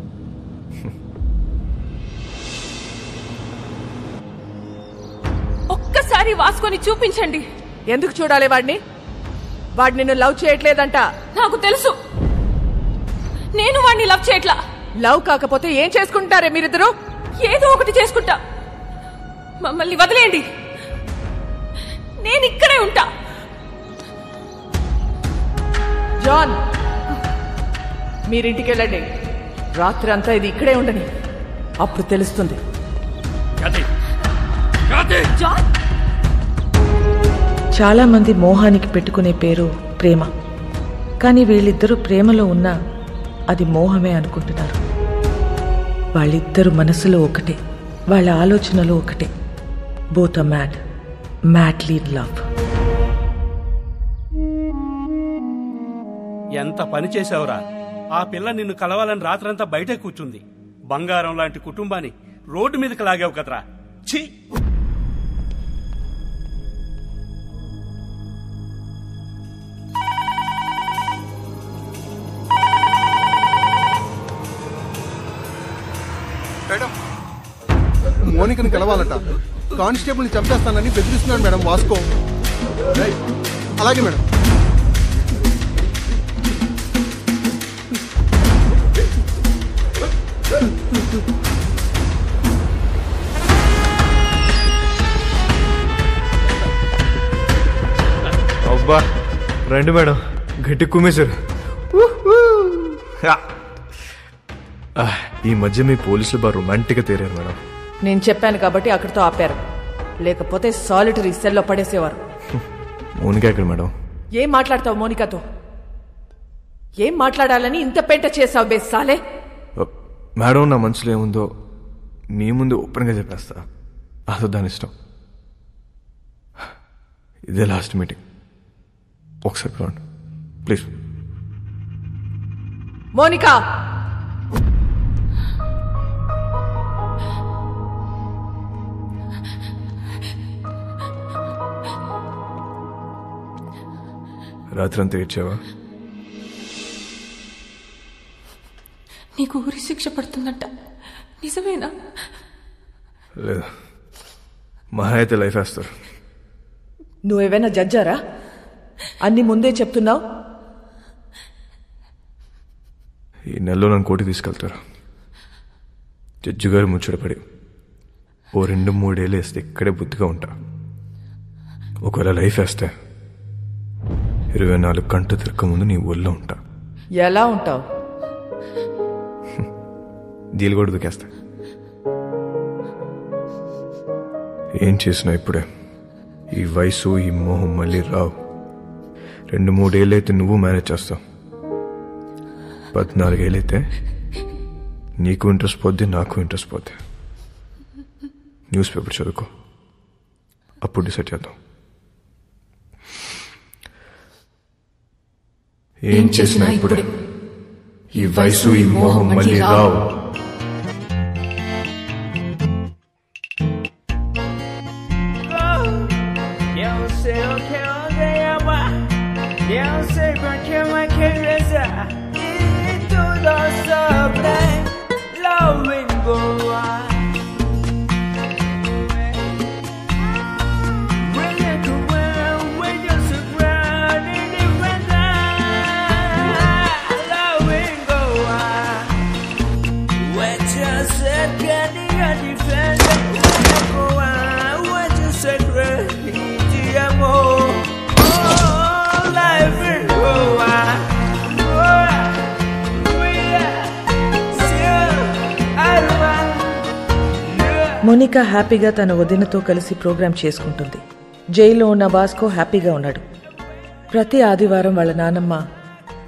ఒక్కసారి వాసుకొని చూపించండి. ఎందుకు చూడాలి వాడిని? వాడు నిన్ను లవ్ చేయట్లేదంట. నాకు తెలుసు. నేను వాడిని లవ్ చేయట్లా. లవ్ కాకపోతే ఏం చేసుకుంటారే మీరిద్దరు? ఏదో ఒకటి చేసుకుంటా. మమ్మల్ని వదిలేయండి. నేను ఇక్కడే ఉంటా. జాన్, మీరింటికి వెళ్ళండి. రాత్రి అంతా ఇది ఇక్కడే ఉండని, అప్పుడు తెలుస్తుంది. చాలా మంది మోహానికి పెట్టుకునే పేరు ప్రేమ. కానీ వీళ్ళిద్దరూ ప్రేమలో ఉన్నా అది మోహమే అనుకుంటున్నారు. వాళ్ళిద్దరు మనసులో ఒకటే, వాళ్ళ ఆలోచనలో ఒకటే. Both are mad, madly in love. ఎంత పని చేసావురా? ఆ పిల్ల నిన్ను కలవాలని రాత్రంతా బయటే కూర్చుంది. బంగారం లాంటి కుటుంబాన్ని రోడ్డు మీదకి లాగావు కదరా. ఛీ! మోనికను కలవాలట. కానిస్టేబుల్ని చంపేస్తానని బెదిరిస్తున్నాడు మేడం వాస్కో. అలాగే మేడం. అబ్బా రండి మేడం, గట్టి కుమ్మేశారు. ఈ మధ్య మీ పోలీసులు బాగా రొమాంటిక్గా తేరారు మేడం. నేను చెప్పాను కాబట్టి అక్కడితో ఆపారు, లేకపోతే సాలిటరీ సెల్లో పడేసేవారు. మౌనిక ఎక్కడ మేడం? ఏం మాట్లాడతావు మౌనికతో? ఏం మాట్లాడాలని ఇంత పెంట చేసావు బేసాలే? మేడం నా మనసులో ఏముందో మీ ముందు ఓపెన్గా చెప్పేస్తా, అసలు దాని ఇష్టం. ఇదే లాస్ట్ మీటింగ్, ఒకసారి చూడండి ప్లీజ్. మౌనిక రాత్రంతా ఏడ్చావా? నీకు ఊరి శిక్ష పడుతుందంట, నిజమేనా? లేదు, మహా అయితే లైఫ్ వేస్తారు. నువ్వేమైనా జడ్జారా? అన్ని ముందే చెప్తున్నావు. ఈ నెలలో నన్ను కోర్టుకి తీసుకెళ్తారు. జడ్జి గారు ముచ్చటపడి ఓ 2-3 ఏళ్ళు వేస్తే ఇక్కడే బుద్ధిగా ఉంటా. ఒకవేళ లైఫ్ వేస్తే 24 గంటలు తిరగక ముందు నీ ఊళ్ళో ఉంటా. ఎలా ఉంటావు? దీలు కూడా దుకేస్తా. ఏం చేసినా ఇప్పుడే. ఈ వయసు ఈ మోహం మళ్ళీ రావు. 2-3 ఏళ్ళైతే నువ్వు మేనేజ్ చేస్తావు. 14 ఏళ్ళైతే నీకు ఇంట్రెస్ట్ పోద్ది, నాకు ఇంట్రెస్ట్ పోద్ది. న్యూస్ పేపర్ చదువుకో, అప్పుడు డిసైడ్ చేద్దాం. ఏం చేసినా ఇప్పుడే. ఈ వయసు ఈ మోహం మళ్ళీ రావు. మోనికా హ్యాపీగా తన వదినతో కలిసి ప్రోగ్రాం చేసుకుంటుంది. జైల్లో ఉన్న బాస్కో హ్యాపీగా ఉన్నాడు. ప్రతి ఆదివారం వాళ్ళ నానమ్మ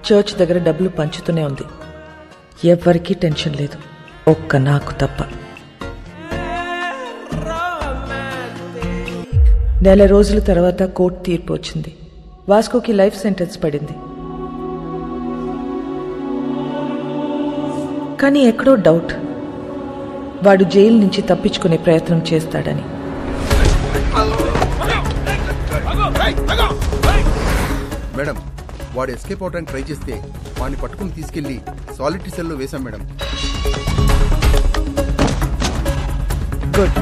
చర్చ్ దగ్గర డబ్బులు పంచుతూనే ఉంది. ఎవ్వరికీ టెన్షన్ లేదు, ఒక్క నాకు తప్ప. నెల రోజుల తర్వాత కోర్టు తీర్పు వచ్చింది. వాస్కోకి లైఫ్ సెంటెన్స్ పడింది. కానీ ఎక్కడో డౌట్, వాడు జైలు నుంచి తప్పించుకునే ప్రయత్నం చేస్తాడని. మేడం, వాడు ఎస్కేప్ అవడానికి ట్రై చేస్తే వాడిని పట్టుకుని తీసుకెళ్లి సాలిటరీ సెల్లో వేశాం మేడం. గుడ్.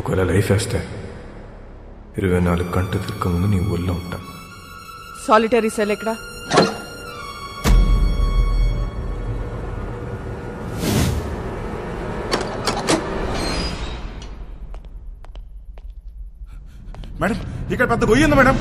ఒకవేళ లైఫ్ వేస్తే 24 గంటలు తిరగక ముందు నీ ఊళ్ళో ఉంటా. సాలిటరీ సెల్ ఎక్కడా? మేడం, ఇక్కడ పెద్ద గొయ్యి ఉంది మేడం.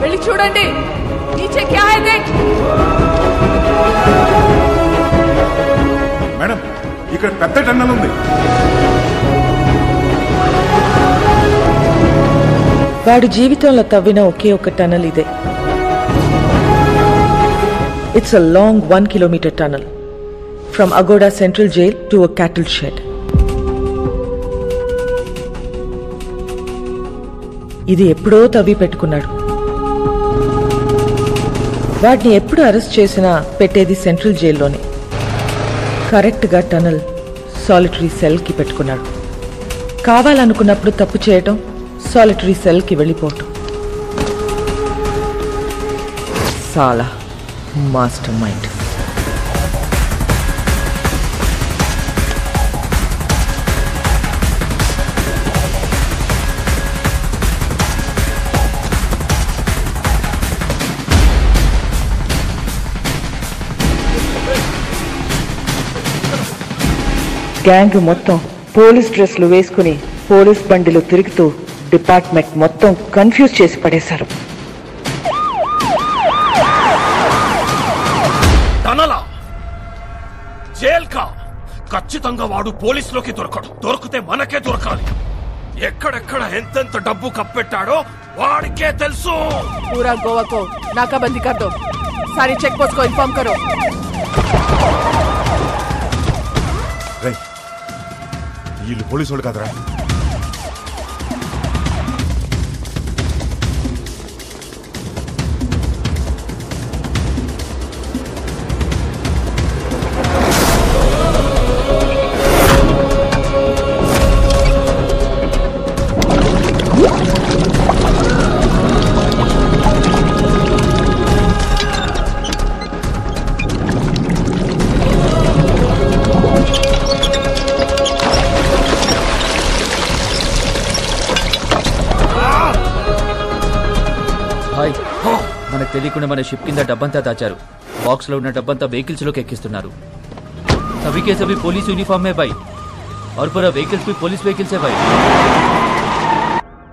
వెళ్ళి చూడండి. నీచే క్యా హై దేఖ్. మేడం, ఇక్కడ పెద్ద టన్నల్ ఉంది. వాడు జీవితంలో తవ్విన ఒకే ఒక టనల్ ఇదే. It's a long 1 kilometer tunnel from Aguada central jail to a cattle shed. ఇది ఎప్పుడో తవ్వి పెట్టుకున్నాడు. వాడిని ఎప్పుడు అరెస్ట్ చేసినా పెట్టేది సెంట్రల్ జైల్లోనే. కరెక్ట్గా టనల్ సాలిటరీ సెల్కి పెట్టుకున్నాడు. కావాలనుకున్నప్పుడు తప్పు చేయటం, సాలిటరీ సెల్కి వెళ్ళిపోవటం. సాలా మాస్టర్ మైండ్. గ్యాంగ్ మొత్తం పోలీస్ డ్రెస్లు వేసుకుని పోలీస్ బండిలో తిరుగుతూ డిపార్ట్మెంట్ మొత్తం కన్ఫ్యూజ్ చేసి పడేశారు. ఖచ్చితంగా వాడు పోలీసులోకి దొరకడు. దొరికితే మనకే దొరకాలి. ఎక్కడెక్కడ ఎంతెంత డబ్బు కప్పెట్టాడో వాడికే తెలుసు. पूरा गोवा को नाकाबंदी कर दो. सारी चेक पोस्ट को इन्फॉर्म करो. వీళ్ళు పోలీసు వాళ్ళు కాదరా. మనకు తెలియకుండా మన షిప్ కింద డబ్బంతా దాచారు. బాక్స్ లో ఉన్న డబ్బంతా వెహికల్స్ లోకి ఎక్కిస్తున్నారు. सभी के सभी पुलिस यूनिफॉर्म में भाई और पूरा व्हीकल्स भी पुलिस व्हीकल्स है भाई.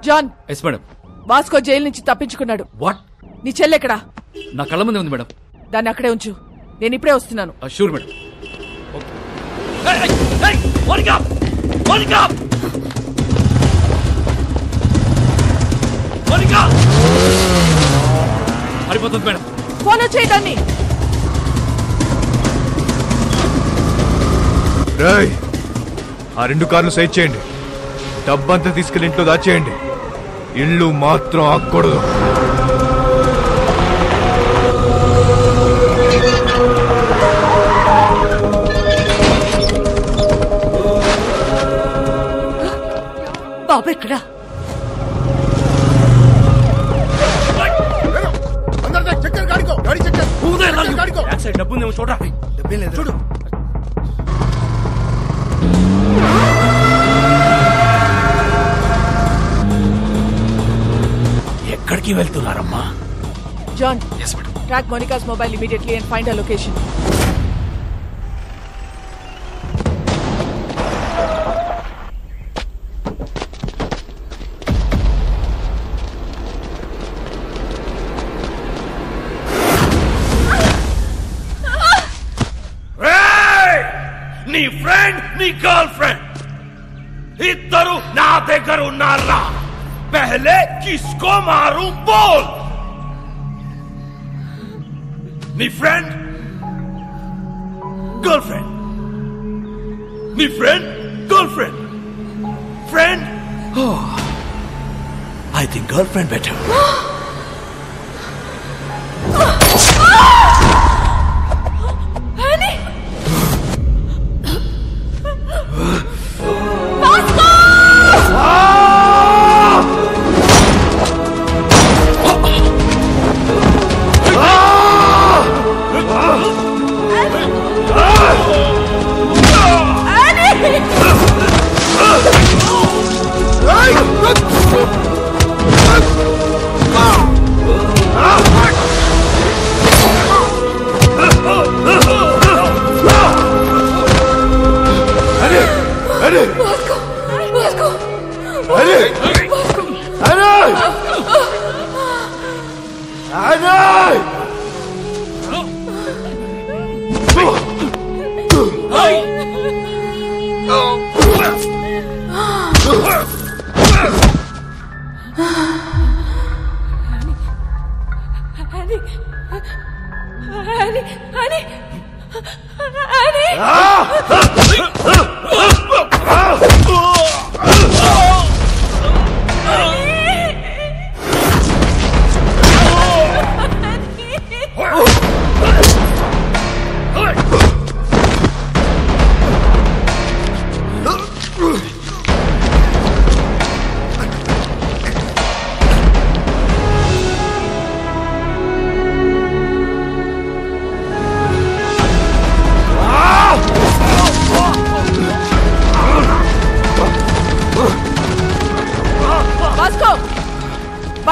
John yes madam. వాస్కో జైలు నుంచి తప్పించుకున్నాడు. వాట్? నీ చెల్లెక్కడా? నా కళ్ళ ముందే ఉంది మేడం. దాన్ని అక్కడే ఉంచు. నేను ఇప్పుడే వస్తున్నాను. Sure madam. పడిపోతుంది మేడం. ఫాలో చేయడాన్ని. ఆ 2 కార్లు సైడ్ చేయండి. డబ్బంతా తీసుకెళ్లి ఇంట్లో దాచేయండి. ఇల్లు మాత్రం ఆగకూడదు. బాబు ఎక్కడా? డబ్బు ఉందేమో చూడరా. డబ్బేం లేదు చూడు. ఎక్కడికి వెళ్తున్నారమ్మా? John, track Monica's mobile immediately and find her location. నీ ఫ్రెండ్ నీ గర్ల్ ఫ్రెండ్ ఇద్దరు నా దగ్గర ఉన్నారా? पहले किसको मारूं बोल. नी फ्रेंड गर्लफ्रेंड, नी friend girlfriend, friend. I think girlfriend better. Annie!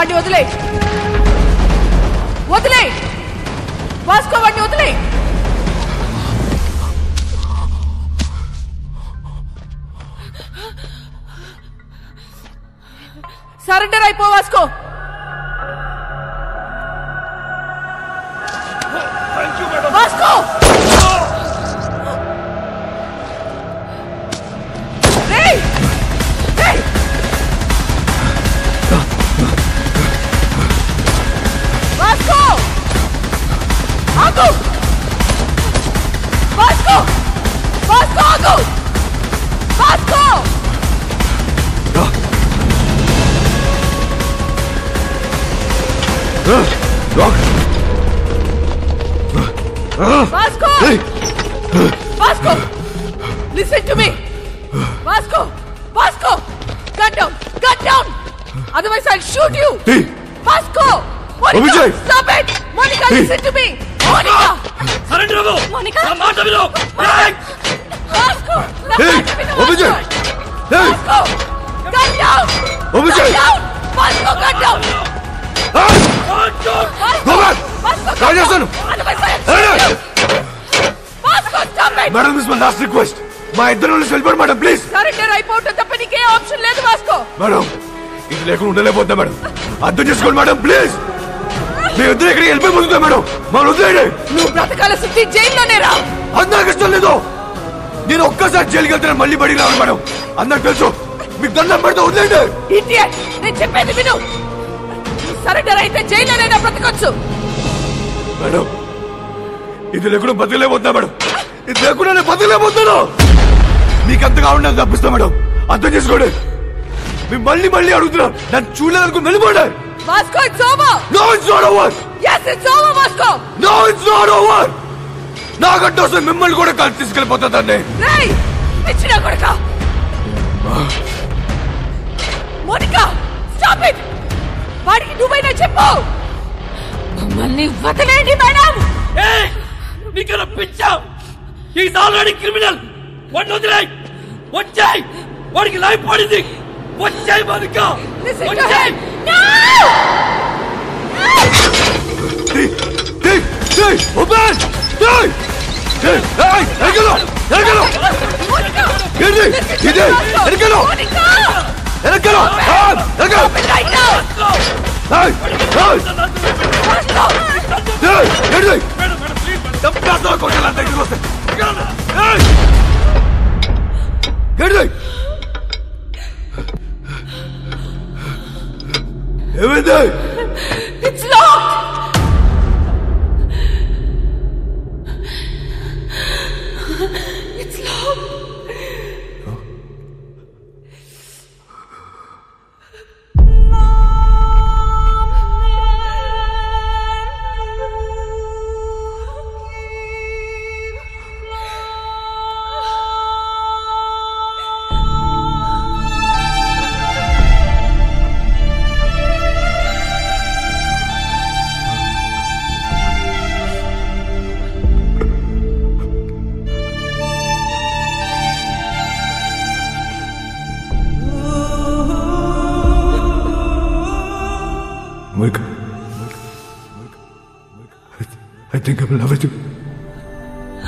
వాడిని వదిలే వదిలే వాస్కో వాడిని వదిలే. సరెండర్ అయిపో వాస్కో. వాస్కో వాస్కో ఆగు. వాస్కో వాస్కో ఆగు. Vasco Vasco! Vasco! Listen to me! Vasco! Vasco! Cut down! Cut down! Otherwise I'll shoot you! Hey! Vasco! Monica! Abhijay! Stop it! Monica, Hey! listen to me! Monica! Surrender Babu! Monica! Not below! Vasco! Hey! Abhijay! Hey! Vasco! Cut down! Abhijay! Cut down! Vasco, cut down! Go back! రాజేశాను. Madam this my last request. మా ఇద్దరు వెళ్ళిపోండి madam please. Surrender అయిపోవటం తప్ప నీకే option లేదు Vasco. Madam ఇది లేకుండా ఉండలేకపోతా మేడం. అర్థం చేసుకోండి మేడం ప్లీజ్. మీ ఇద్దరు ఎక్కడికి వెళ్ళిపోతుందా మేడం? మమ్మల్ని వదిలేయండి. నువ్వు బ్రతకాల సిద్ధి జైల్లోనే రా. అందరికి ఇష్టం లేదు. నేను ఒక్కసారి జైలుకి వెళ్తాను మళ్ళీ బడికి రాను మేడం. అందరికి తెలుసు. మీకు దండం పెడితే వదిలేయండి. ఇడియట్, నేను చెప్పేది విను. సరెండర్ అయితే జైల్లోనే బ్రతకొచ్చు. మేడం ఇది లేకుండా బతకలేకపోతున్నా మేడం. ఇది లేకుండా నేను బతకలేకపోతున్నాను. మీకు అంత కావాలని తప్పిస్తా మేడం. అర్థం చేసుకోండి. మేము మళ్ళీ మళ్ళీ అడుగుతున్నాం. నన్ను చూడలేదనుకుని వెళ్ళిపోండి. Vasco it's over. No it's not over. yes it's over Vasco. No it's not over. నాకంటే వస్తే మిమ్మల్ని కూడా కలిసి తీసుకెళ్ళిపోతుందండి. రేయ్ పిచ్చినా కొడుకా. Monica stop it. వాడికి నువ్వైనా చెప్పు. మమ్మల్ని వదిలేండి మేడం. నీకన్నా పిచ్చా? Is already criminal. వాడిని వదిలేయ్. వచ్చాయి వాడికి లైఫ్ పడింది. వచ్చాయి మోనికా వచ్చాయి. Open It's locked. It's locked. Monica, I think I'm in love with you.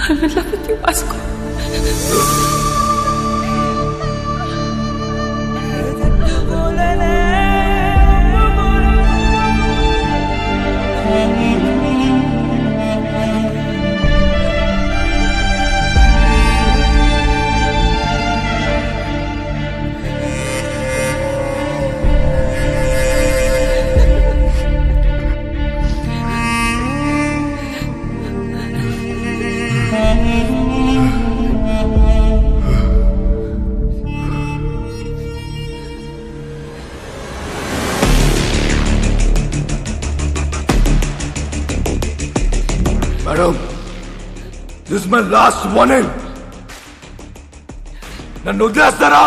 I'm in love with you, Vasco. Madam, this is my last warning. నన్ను వదిలేస్తారా?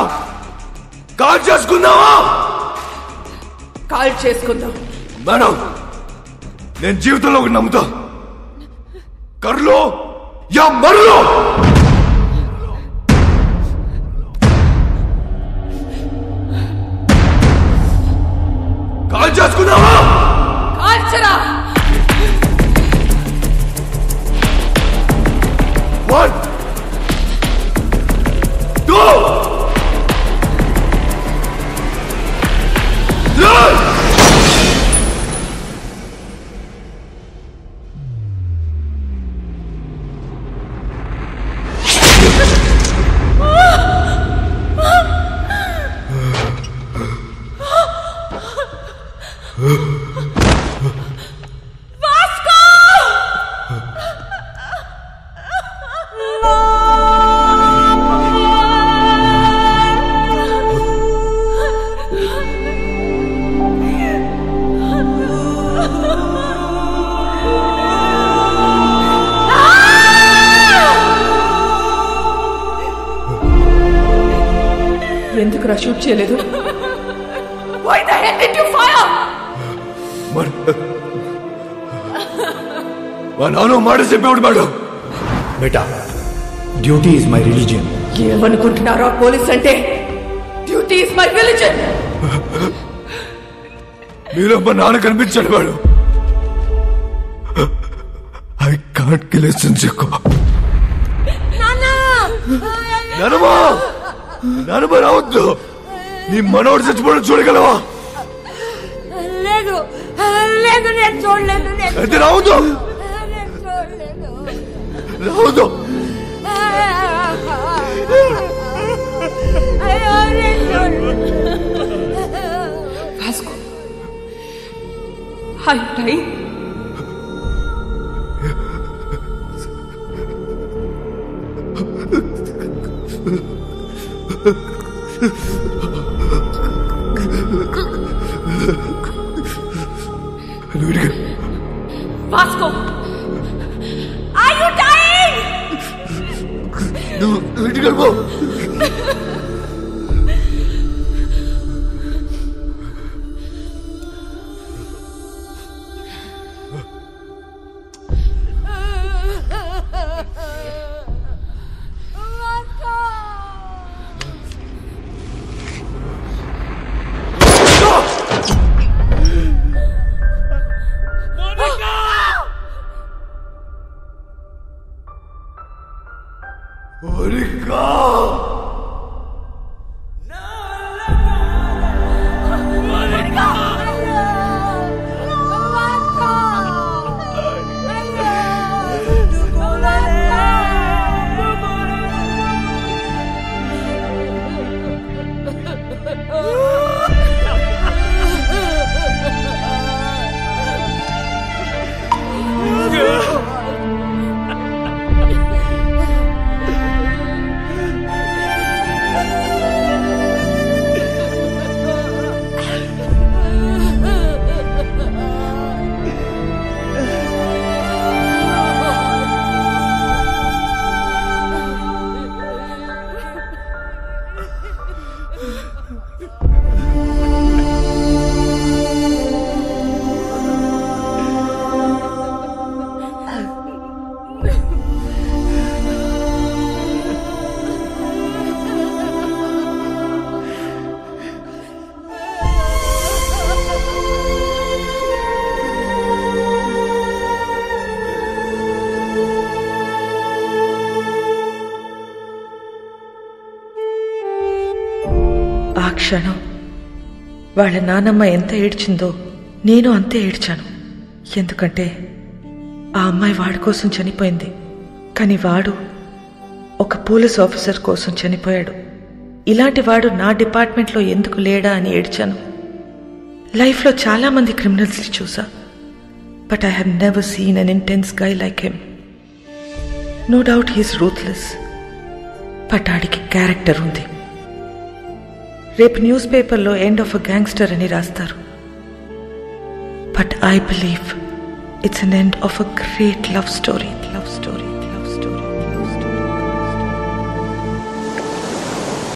కాల్ చేసుకుందామా? కాల్ చేసుకుందాం. మేడం, నేను జీవితంలో ఒకటి నమ్ముతా. కర్లో యా మర్లో. కాల్ చేసుకుందామా? ఎందుకు షూట్ చేయలేదు? Why the hell did you fire? మా నాన్న మాట చెప్పేవాడు మేడం. బేటా, డ్యూటీ ఈజ్ మై రిలీజియన్. ఏమనుకుంటున్నారా పోలీస్ అంటే? Duty is my religion. మీలో మా నాన్న కనిపించాడు madam. I can't kill a sincere. నానమ్మా, నానమ్మ రావద్దు. నీ మనోడు చచ్చిపోవడం చూడగలవా? లేదు లేదు, నేను చూడలేదు. అయితే రావద్దు, రావద్దు. Vasco, are you dying? Vasco, are you dying? నువ్వు ఇంటికి వెళ్ళిపో. ఆ క్షణం వాళ్ళ నానమ్మ ఎంత ఏడ్చిందో నేను అంతే ఏడ్చాను. ఎందుకంటే ఆ అమ్మాయి వాడి కోసం చనిపోయింది, కానీ వాడు ఒక పోలీస్ ఆఫీసర్ కోసం చనిపోయాడు. ఇలాంటి వాడు నా డిపార్ట్మెంట్లో ఎందుకు లేడా అని ఏడ్చాను. లైఫ్లో చాలామంది క్రిమినల్స్ని చూసా, but I have never seen an intense guy like him. No doubt he's ruthless, but ఆడికి క్యారెక్టర్ ఉంది. రేపు న్యూస్ పేపర్లో ఎండ్ ఆఫ్ అ గ్యాంగ్స్టర్ అని రాస్తారు, but I believe it's an end of a great love story.